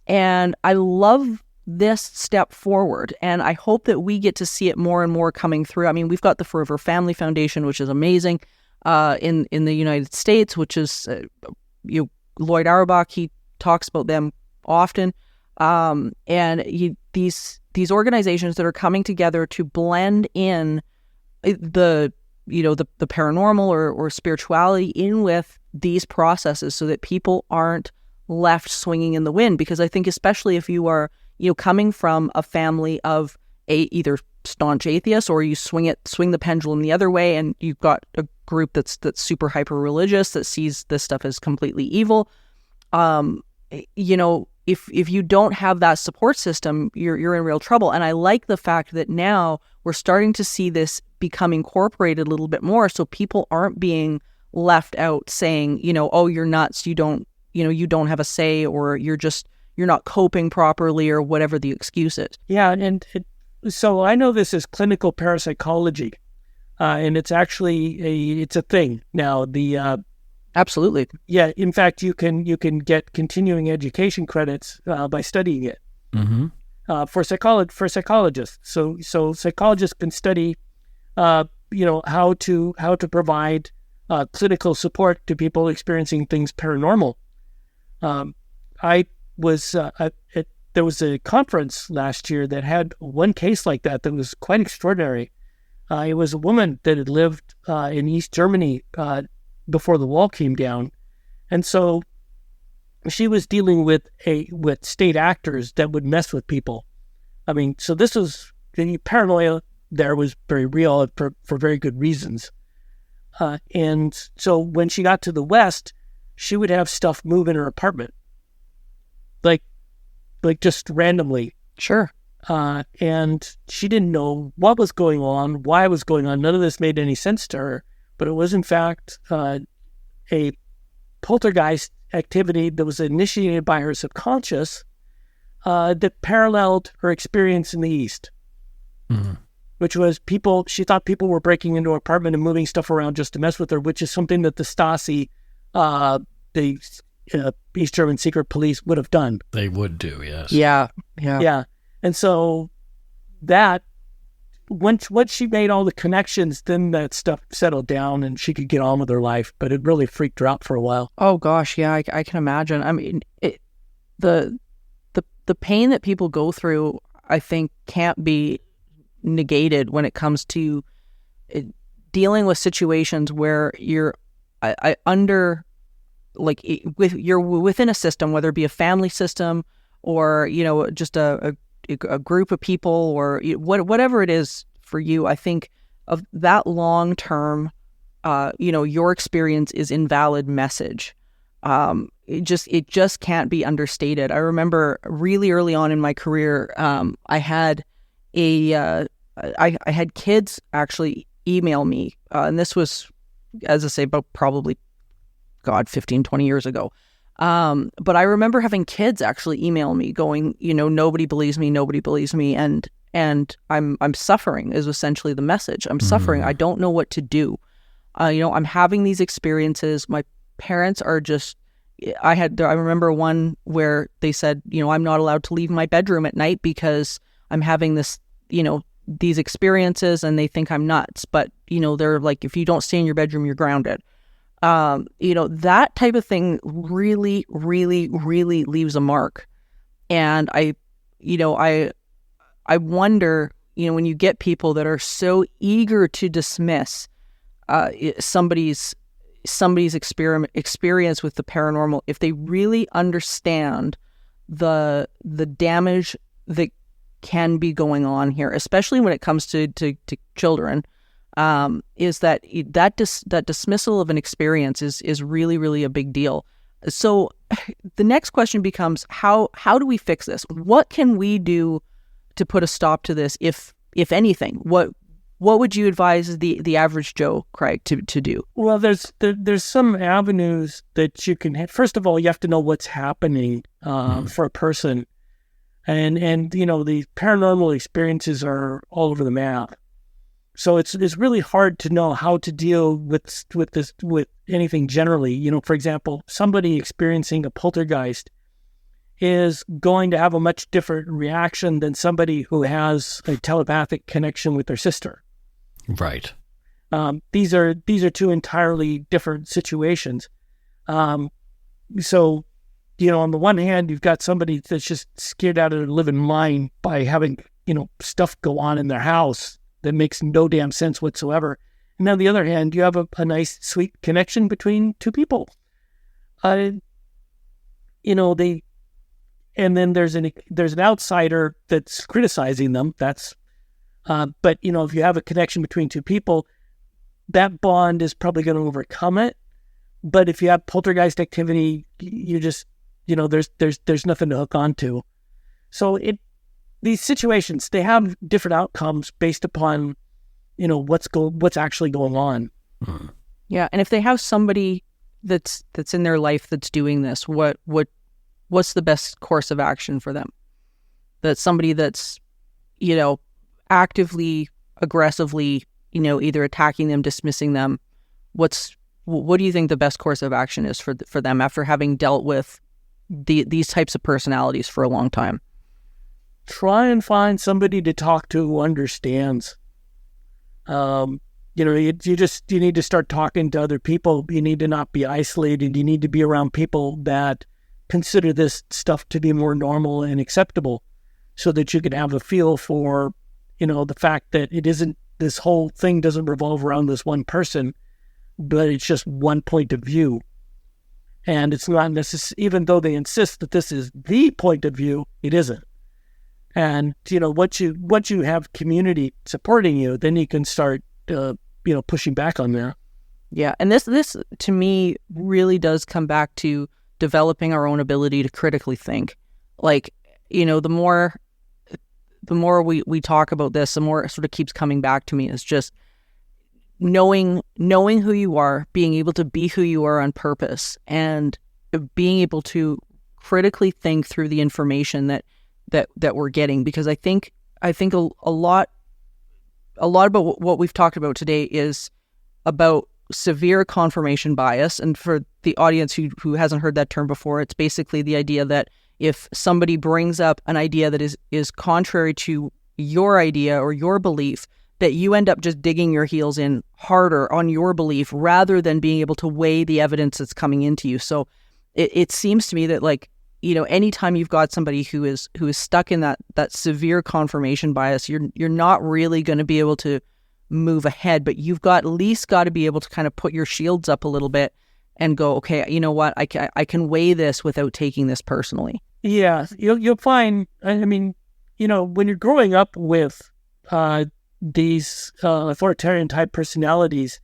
And I love this step forward, and I hope that we get to see it more and more coming through. I mean, we've got the Forever Family Foundation, which is amazing, in the United States, which is Lloyd Auerbach. He talks about them often, and these organizations that are coming together to blend in the paranormal or spirituality in with these processes, so that people aren't left swinging in the wind. Because I think, especially if you are coming from a family of either staunch atheists, or you swing the pendulum the other way, and you've got a group that's super hyper religious that sees this stuff as completely evil. If you don't have that support system, you're in real trouble. And I like the fact that now we're starting to see this become incorporated a little bit more, so people aren't being left out saying, oh, you're nuts, you don't have a say, or you're not coping properly, or whatever the excuse is.
Yeah, and so I know this is clinical parapsychology, and it's actually it's a thing now.
Absolutely.
Yeah, in fact, you can get continuing education credits by studying it.
Mm-hmm.
For psychologists. So psychologists can study, how to provide clinical support to people experiencing things paranormal. There was a conference last year that had one case like that was quite extraordinary. It was a woman that had lived in East Germany before the wall came down, and so she was dealing with state actors that would mess with people. I mean, so this was the paranoia there was very real for very good reasons. And so when she got to the West, she would have stuff move in her apartment, like just randomly.
Sure.
And she didn't know what was going on, why it was going on. None of this made any sense to her. But it was, in fact, a poltergeist activity that was initiated by her subconscious that paralleled her experience in the East, which was she thought people were breaking into her apartment and moving stuff around just to mess with her, which is something that the Stasi, the East German secret police, would have done.
They would do, yes.
Yeah.
And so that, once she made all the connections, then that stuff settled down and she could get on with her life. But it really freaked her out for a while.
Oh gosh, yeah, I can imagine. I mean, the pain that people go through, I think, can't be negated when it comes to dealing with situations where you're you're within a system, whether it be a family system or just a group of people, or whatever it is for you. I think of that long term, your experience is invalid message. It just can't be understated. I remember really early on in my career, I had kids actually email me, and this was, as I say, about probably 15, 20 years ago. But I remember having kids actually email me going, nobody believes me, and I'm suffering is essentially the message. I'm suffering. I don't know what to do. I'm having these experiences. My parents are just, I remember one where they said, I'm not allowed to leave my bedroom at night because I'm having this, these experiences, and they think I'm nuts. But, they're like, if you don't stay in your bedroom, you're grounded. That type of thing really, really, really leaves a mark. And I wonder, when you get people that are so eager to dismiss somebody's experience with the paranormal, if they really understand the damage that can be going on here, especially when it comes to children, is that dismissal of an experience is really, really a big deal. So the next question becomes, how do we fix this? What can we do to put a stop to this, if anything? What would you advise the average Joe, Craig, to do? Well,
there's some avenues that you can have. First of all, you have to know what's happening for a person. And the paranormal experiences are all over the map. So it's really hard to know how to deal with anything generally. For example, somebody experiencing a poltergeist is going to have a much different reaction than somebody who has a telepathic connection with their sister.
Right.
These are two entirely different situations. So, on the one hand, you've got somebody that's just scared out of their living mind by having, stuff go on in their house that makes no damn sense whatsoever. And on the other hand, you have a nice, sweet connection between two people. And then there's an outsider that's criticizing them. But if you have a connection between two people, that bond is probably going to overcome it. But if you have poltergeist activity, you just, there's nothing to hook onto. So these situations, they have different outcomes based upon, what's actually going on.
Mm.
Yeah, and if they have somebody that's in their life that's doing this, what's the best course of action for them? That's somebody that's, actively, aggressively, either attacking them, dismissing them. What do you think the best course of action is for them after having dealt with these types of personalities for a long time?
Try and find somebody to talk to who understands. You need to start talking to other people. You need to not be isolated. You need to be around people that consider this stuff to be more normal and acceptable, so that you can have a feel for, the fact that this whole thing doesn't revolve around this one person, but it's just one point of view. And it's not necessary, even though they insist that this is the point of view, it isn't. And, once you have community supporting you, then you can start, pushing back on that.
Yeah. And this to me really does come back to developing our own ability to critically think. Like, the more we talk about this, the more it sort of keeps coming back to me is just knowing who you are, being able to be who you are on purpose, and being able to critically think through the information that we're getting. Because I think a lot about what we've talked about today is about severe confirmation bias. And for the audience who hasn't heard that term before, it's basically the idea that if somebody brings up an idea that is contrary to your idea or your belief, that you end up just digging your heels in harder on your belief rather than being able to weigh the evidence that's coming into you. So it seems to me that, like, anytime you've got somebody who is stuck in that severe confirmation bias, you're not really going to be able to move ahead, but you've at least got to be able to kind of put your shields up a little bit and go, okay, you know what, I can weigh this without taking this personally.
Yeah, you'll find, when you're growing up with these authoritarian type personalities,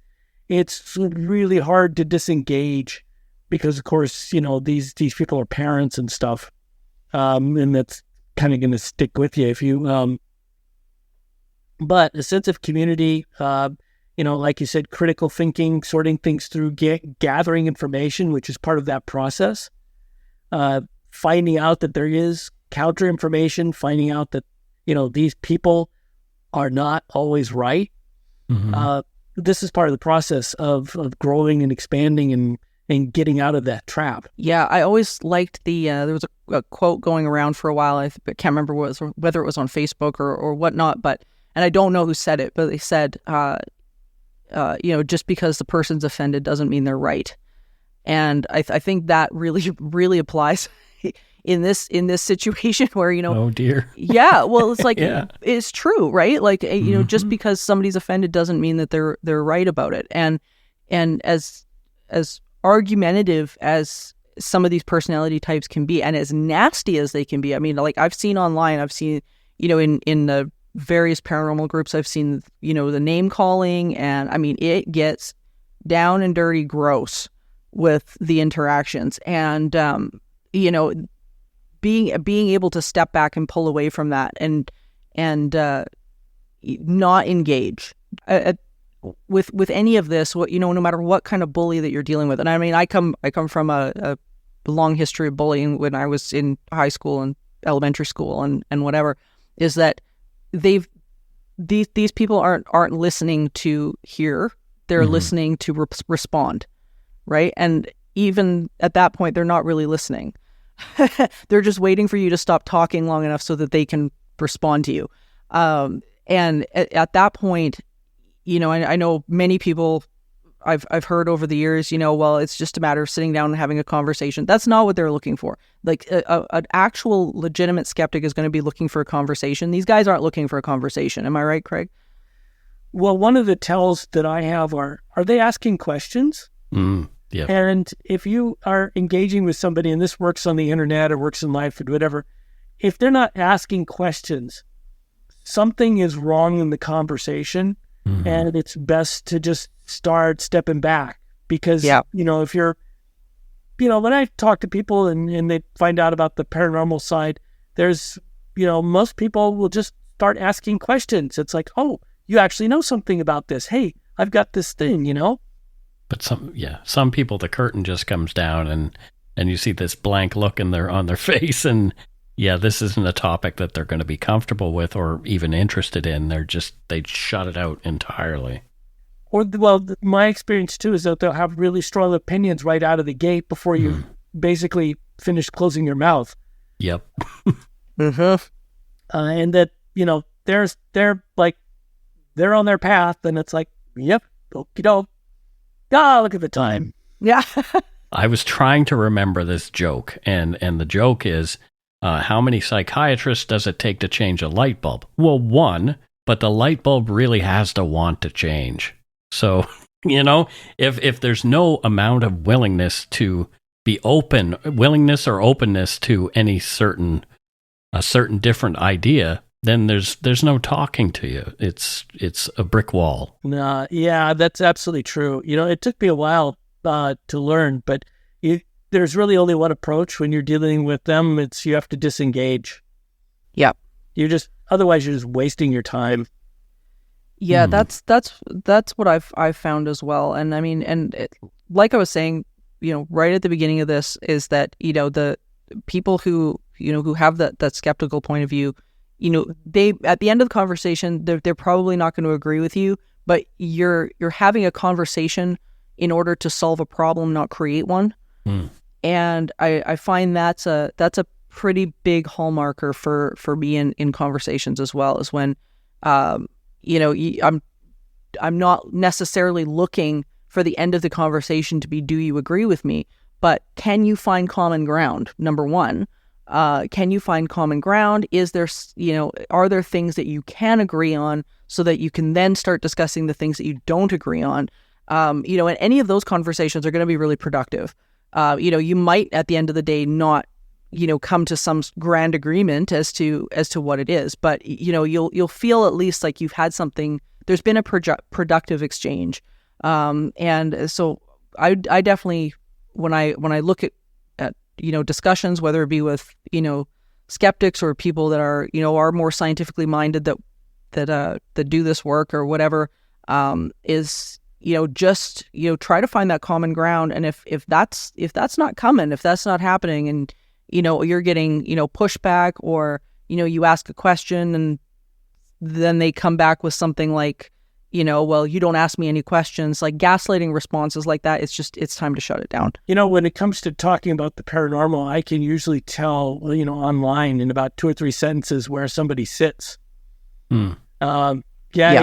it's really hard to disengage because, of course, these people are parents and stuff, and that's kind of going to stick with you if you. But a sense of community, like you said, critical thinking, sorting things through, gathering information, which is part of that process. Finding out that there is counter information, finding out that, these people are not always right. Mm-hmm. This is part of the process of growing and expanding and getting out of that trap.
Yeah, I always liked there was a quote going around for a while. I can't remember whether it was on Facebook or whatnot, and I don't know who said it, but they said, just because the person's offended doesn't mean they're right. And I think that really, really applies. in this situation where,
oh dear.
yeah, well, it's like,
Yeah.
it's true, right? Like, just because somebody's offended doesn't mean that they're right about it. And as argumentative as some of these personality types can be, and as nasty as they can be, I mean, like I've seen online, in the various paranormal groups, I've seen, the name calling, and I mean, it gets down and dirty, gross with the interactions. And, being able to step back and pull away from that and not engage with any of this, no matter what kind of bully that you're dealing with. And I mean, I come from a long history of bullying when I was in high school and elementary school and whatever, is that these people aren't listening to hear, they're listening to respond, right? And even at that point, they're not really listening. They're just waiting for you to stop talking long enough so that they can respond to you. And at that point, I know many people I've heard over the years, well, it's just a matter of sitting down and having a conversation. That's not what they're looking for. Like an actual legitimate skeptic is going to be looking for a conversation. These guys aren't looking for a conversation. Am I right, Craig?
Well, one of the tells that I have are they asking questions?
Yeah.
And if you are engaging with somebody, and this works on the internet or works in life or whatever, if they're not asking questions, something is wrong in the conversation, and it's best to just start stepping back. Because, if you're, when I talk to people and they find out about the paranormal side, there's, most people will just start asking questions. It's like, oh, you actually know something about this. Hey, I've got this thing, But
some people, the curtain just comes down and you see this blank look on their face, and this isn't a topic that they're going to be comfortable with or even interested in. They shut it out entirely.
Or, my experience too is that they'll have really strong opinions right out of the gate before you basically finish closing your mouth.
Yep.
And that, they're on their path, and it's like, yep, okie doke. Look at the time.
Yeah.
I was trying to remember this joke, and the joke is, how many psychiatrists does it take to change a light bulb? Well, one, but the light bulb really has to want to change. So, if there's no amount of willingness to be open, willingness or openness to a certain different idea, then there's no talking to you. It's a brick wall.
Yeah, that's absolutely true. It took me a while to learn, but there's really only one approach when you're dealing with them. It's you have to disengage.
Yep.
Otherwise you're just wasting your time.
Yeah, that's what I've found as well. And I mean, like I was saying, right at the beginning of this, is that the people who have that skeptical point of view, they at the end of the conversation, they're probably not going to agree with you, but you're having a conversation in order to solve a problem, not create one. And I find that's a pretty big hallmarker for me in conversations as well, is when I'm not necessarily looking for the end of the conversation to be, do you agree with me? But can you find common ground? Number one. Can you find common ground? Is there, are there things that you can agree on so that you can then start discussing the things that you don't agree on? And any of those conversations are going to be really productive. You might at the end of the day not, come to some grand agreement as to what it is, but you'll feel at least like you've had something. There's been a productive exchange, and so I definitely, when I look at discussions, whether it be with skeptics or people that are more scientifically minded that do this work or whatever, is just try to find that common ground. And if that's not coming, if that's not happening, and you're getting pushback, or you ask a question and then they come back with something like well, you don't ask me any questions, like gaslighting responses like that, it's time to shut it down.
When it comes to talking about the paranormal, I can usually tell, online in about 2 or 3 sentences where somebody sits. It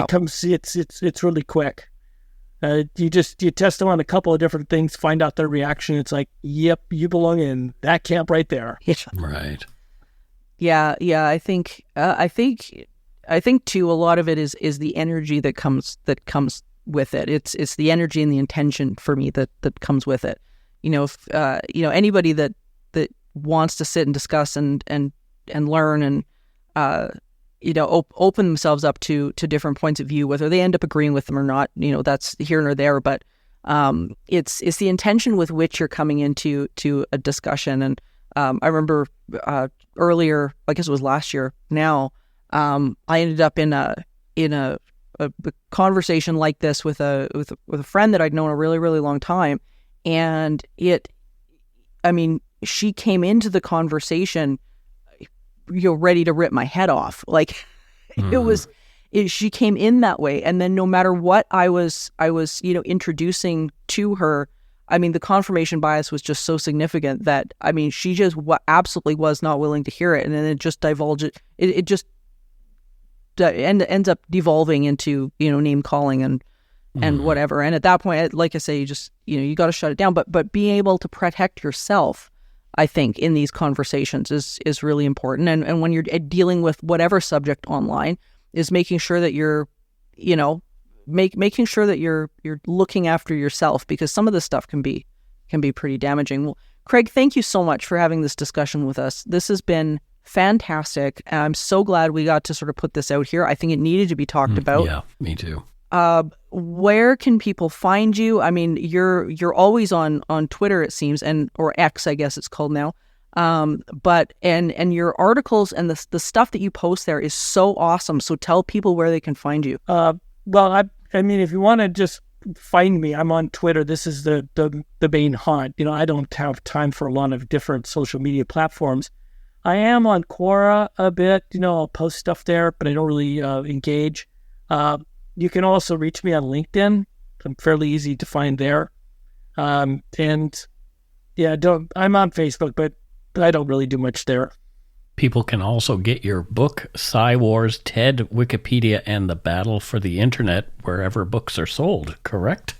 comes, it's really quick. You test them on a couple of different things, find out their reaction. It's like, yep, you belong in that camp right there.
Right.
Yeah. I think too, a lot of it is the energy that comes with it. It's the energy and the intention for me that comes with it. If anybody that wants to sit and discuss and learn and open themselves up to different points of view, whether they end up agreeing with them or not, that's here nor there. But it's the intention with which you're coming into a discussion. And I remember earlier, I guess it was last year now, I ended up in a conversation like this with a friend that I'd known a really, really long time. And she came into the conversation, ready to rip my head off. Like she came in that way. And then no matter what I was introducing to her, the confirmation bias was just so significant that, she just absolutely was not willing to hear it. And then it just divulged it just ends up devolving into, name calling and whatever. And at that point, like I say, you got to shut it down. But being able to protect yourself, I think, in these conversations is really important. And when you're dealing with whatever subject online, is making sure that you're, making sure that you're looking after yourself, because some of this stuff can be pretty damaging. Well, Craig, thank you so much for having this discussion with us. This has been fantastic. And I'm so glad we got to sort of put this out here. I think it needed to be talked about.
Yeah, me too.
Where can people find you? You're always on Twitter, it seems, or X, I guess it's called now. But your articles and the stuff that you post there is so awesome. So tell people where they can find you.
Well, if you want to just find me, I'm on Twitter. This is the main haunt. I don't have time for a lot of different social media platforms. I am on Quora a bit. I'll post stuff there, but I don't really engage. You can also reach me on LinkedIn. I'm fairly easy to find there. I'm on Facebook, but I don't really do much there.
People can also get your book, Psi Wars, TED, Wikipedia, and the Battle for the Internet, wherever books are sold, correct?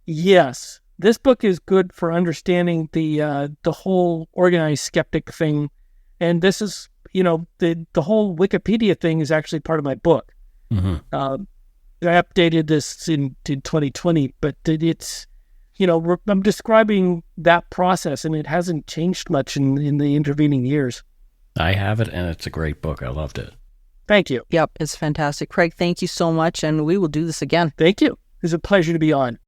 Yes. This book is good for understanding the whole organized skeptic thing. And this is, the whole Wikipedia thing is actually part of my book.
Mm-hmm.
I updated this in 2020, but it's, I'm describing that process, and it hasn't changed much in the intervening years.
I have it, and it's a great book. I loved it.
Thank you.
Yep, it's fantastic. Craig, thank you so much, and we will do this again.
Thank you. It was a pleasure to be on.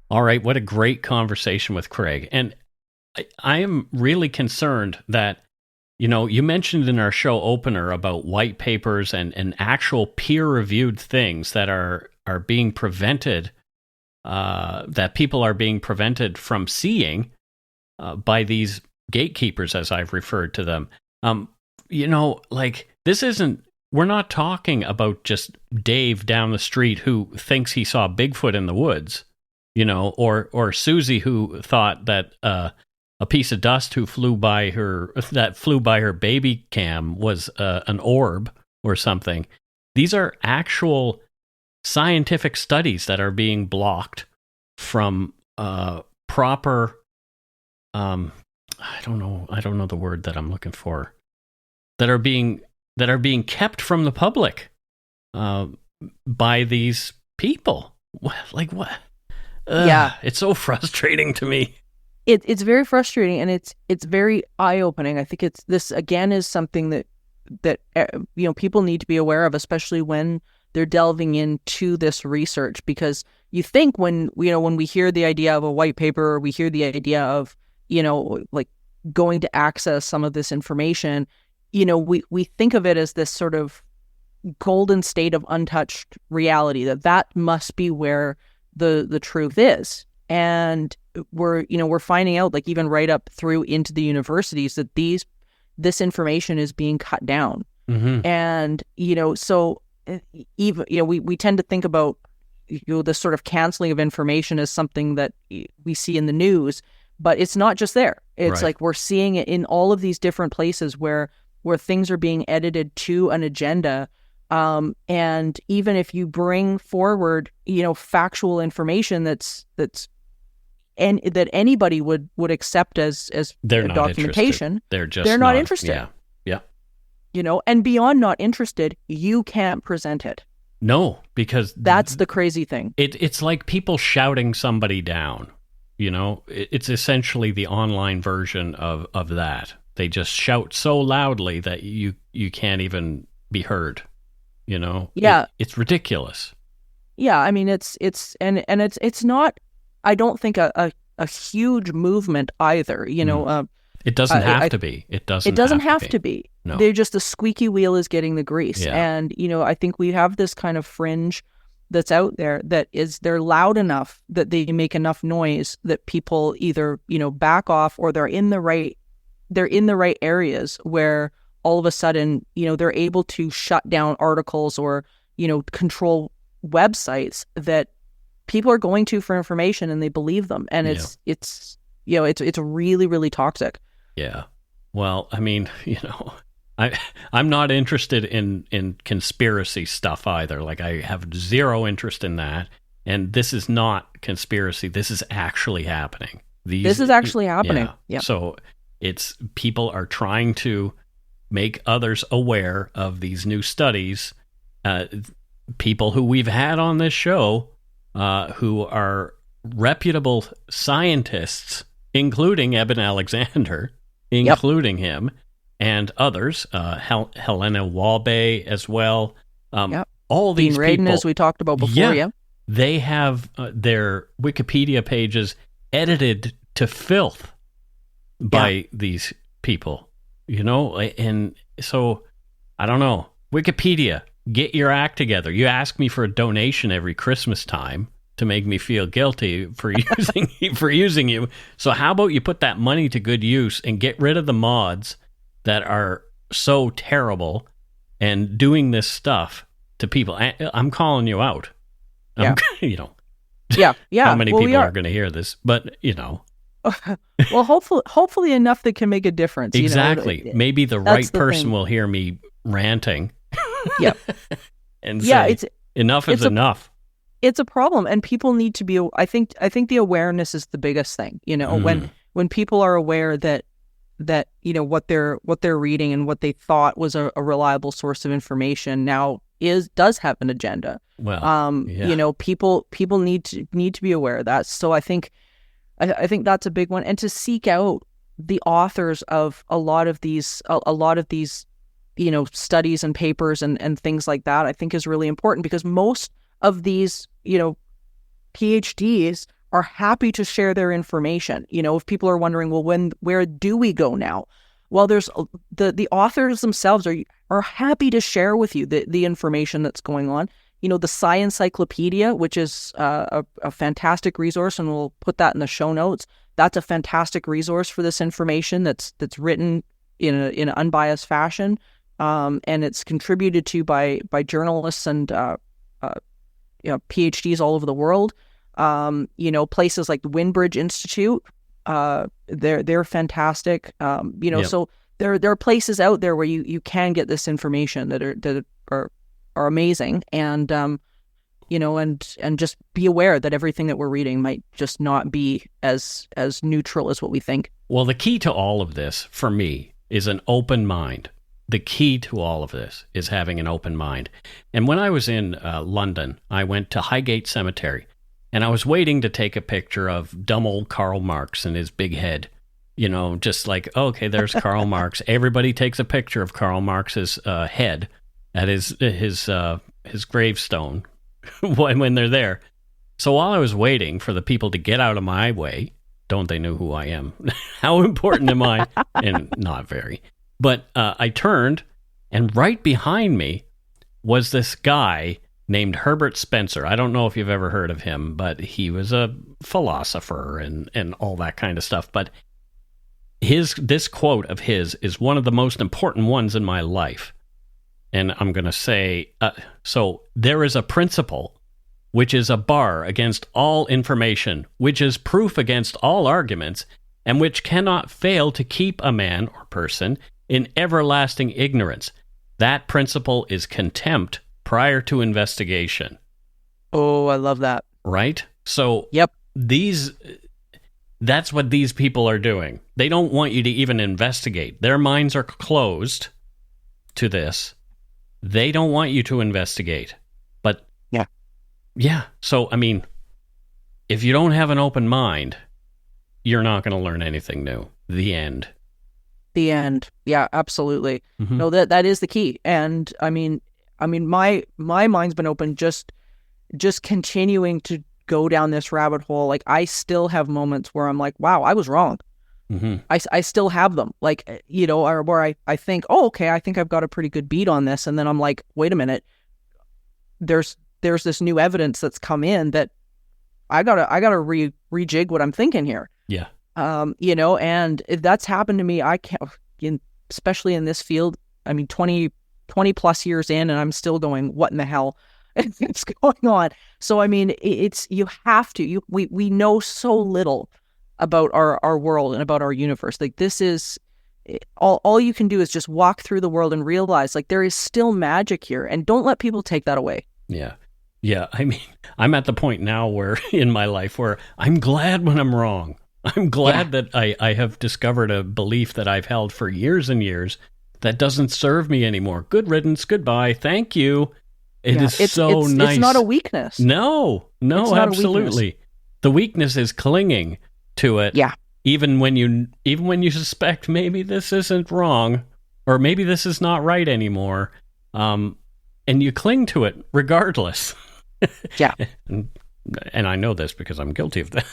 All right, what a great conversation with Craig. And I am really concerned that, you mentioned in our show opener about white papers and actual peer-reviewed things that are being prevented, that people are being prevented from seeing by these gatekeepers, as I've referred to them. This isn't, we're not talking about just Dave down the street who thinks he saw Bigfoot in the woods. Or Susie who thought that a piece of dust that flew by her baby cam was an orb or something. These are actual scientific studies that are being blocked from proper. I don't know the word that I'm looking for. That are being kept from the public by these people. Like what?
Yeah,
it's so frustrating to me.
It's very frustrating, and it's very eye-opening. I think this again is something that people need to be aware of, especially when they're delving into this research, because you think when we hear the idea of a white paper, or we hear the idea of going to access some of this information, we think of it as this sort of golden state of untouched reality, that must be where the truth is. And we're finding out, even right up through into the universities, that this information is being cut down.
Mm-hmm.
And so even we tend to think about this sort of canceling of information as something that we see in the news, But it's not just there. It's
Right.
like we're seeing it in all of these different places where things are being edited to an agenda. And even if you bring forward, factual information that's and that anybody would accept as
They're not
documentation,
interested.
They're not interested.
Yeah.
And beyond not interested, you can't present it.
No, because
That's the crazy thing.
it's like people shouting somebody down. It's essentially the online version of that. They just shout so loudly that you can't even be heard.
Yeah.
It's ridiculous.
Yeah, I mean it's not, I don't think a huge movement either.
It doesn't have to be. It doesn't
have to be.
No.
They're just the squeaky wheel is getting the grease.
Yeah.
And, I think we have this kind of fringe that's out there they're loud enough that they make enough noise that people either, back off, or they're in the right areas where all of a sudden, they're able to shut down articles or, control websites that people are going to for information, and they believe them. And it's really, really toxic.
Yeah. Well, I mean, I'm not interested in conspiracy stuff either. Like, I have zero interest in that. And this is not conspiracy. This is actually happening.
This is actually happening.
Yeah. So it's people are trying to make others aware of these new studies. People who we've had on this show, who are reputable scientists, including Eben Alexander, including him, and others, Helena Walbay as well. All these
Dean Radin,
people,
as we talked about before,
they have their Wikipedia pages edited to filth by these people, and so I don't know. Wikipedia, get your act together. You ask me for a donation every Christmas time to make me feel guilty for using you. So how about you put that money to good use and get rid of the mods that are so terrible and doing this stuff to people? I'm calling you out.
Yeah.
How many people are going to hear this? But
well, hopefully enough that can make a difference.
Exactly. Maybe the right person will hear me ranting.
Yeah.
And say, enough is enough.
It's a problem, and people need to be. I think the awareness is the biggest thing. When people are aware that what they're reading and what they thought was a reliable source of information now does have an agenda. Well, people need to be aware of that. So I think that's a big one, and to seek out the authors of a lot of these studies and papers and things like that, I think is really important, because most of these PhDs are happy to share their information. If people are wondering, well, where do we go now? Well, there's the authors themselves are happy to share with you the information that's going on. The Psi Encyclopedia, which is a fantastic resource, and we'll put that in the show notes. That's a fantastic resource for this information that's written in an unbiased fashion, and it's contributed to by journalists and PhDs all over the world. Places like the Windbridge Institute, they're fantastic. So there are places out there where you can get this information that are amazing, and and just be aware that everything that we're reading might just not be as neutral as what we think.
Well, the key to all of this for me is an open mind. The key to all of this is having an open mind. And when I was in London, I went to Highgate Cemetery, and I was waiting to take a picture of dumb old Karl Marx and his big head. Just like, okay, there's Karl Marx. Everybody takes a picture of Karl Marx's head at his gravestone when they're there. So while I was waiting for the people to get out of my way, don't they know who I am? How important am I? And not very. But I turned, and right behind me was this guy named Herbert Spencer. I don't know if you've ever heard of him, but he was a philosopher and all that kind of stuff. But this quote of his is one of the most important ones in my life. And I'm going to say, so there is a principle which is a bar against all information, which is proof against all arguments, and which cannot fail to keep a man or person in everlasting ignorance. That principle is contempt prior to investigation.
Oh, I love that.
Right? So
Yep.
that's what these people are doing. They don't want you to even investigate. Their minds are closed to this. They don't want you to investigate. But yeah. So, I mean, if you don't have an open mind, you're not going to learn anything new. The end.
The end. Yeah, absolutely.
Mhm.
No, that is the key. And I mean, my mind's been open just continuing to go down this rabbit hole. Like, I still have moments where I'm like, wow, I was wrong.
Mm-hmm.
I still have them. Like, you know, or where I think, oh, okay, I think I've got a pretty good beat on this. And then I'm like, wait a minute. There's this new evidence that's come in that I gotta rejig what I'm thinking here.
Yeah.
You know, and if that's happened to me, I can't, especially in this field, I mean, 20 plus years in, and I'm still going, what in the hell is going on? So, I mean, you have to, we know so little about our world and about our universe. Like, this is, all you can do is just walk through the world and realize, like, there is still magic here, and don't let people take that away.
Yeah. Yeah. I mean, I'm at the point now where in my life where I'm glad when I'm wrong. I'm glad that I have discovered a belief that I've held for years and years that doesn't serve me anymore. Good riddance. Goodbye. Thank you. It's nice.
It's not a weakness.
No, absolutely. The weakness is clinging to it.
Yeah.
Even when you suspect maybe this isn't wrong, or maybe this is not right anymore, and you cling to it regardless.
Yeah.
And I know this because I'm guilty of that.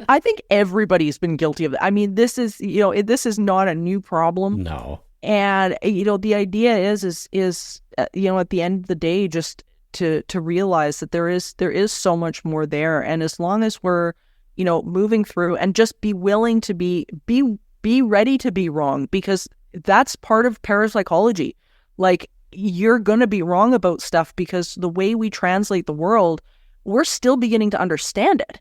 I think everybody's been guilty of it. I mean, this is not a new problem.
No.
And, you know, the idea is, you know, at the end of the day, just to realize that there is so much more there. And as long as we're, you know, moving through and just be willing to be ready to be wrong, because that's part of parapsychology. Like, you're going to be wrong about stuff because the way we translate the world, we're still beginning to understand it.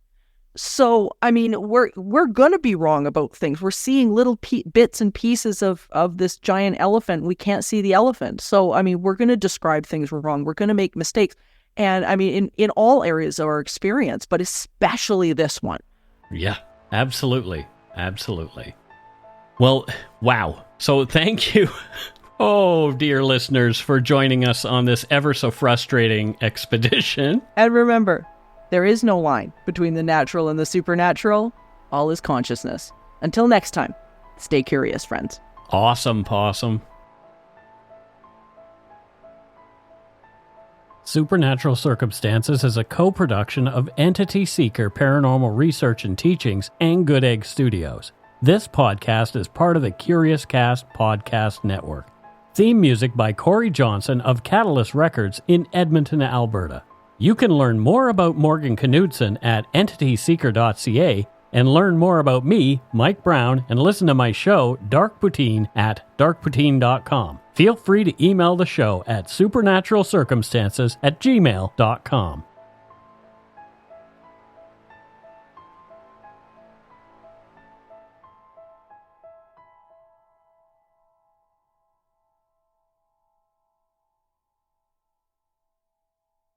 So, I mean, we're going to be wrong about things. We're seeing little bits and pieces of this giant elephant. We can't see the elephant. So, I mean, we're going to describe things wrong. We're going to make mistakes. And I mean, in all areas of our experience, but especially this one.
Yeah, absolutely. Absolutely. Well, wow. So thank you. Oh, dear listeners, for joining us on this ever so frustrating expedition.
And remember, there is no line between the natural and the supernatural. All is consciousness. Until next time, stay curious, friends.
Awesome, possum. Supernatural Circumstances is a co-production of Entity Seeker Paranormal Research and Teachings and Good Egg Studios. This podcast is part of the Curious Cast podcast network. Theme music by Corey Johnson of Catalyst Records in Edmonton, Alberta. You can learn more about Morgan Knudsen at entityseeker.ca and learn more about me, Mike Brown, and listen to my show, Dark Poutine, at darkpoutine.com. Feel free to email the show at supernaturalcircumstances@gmail.com.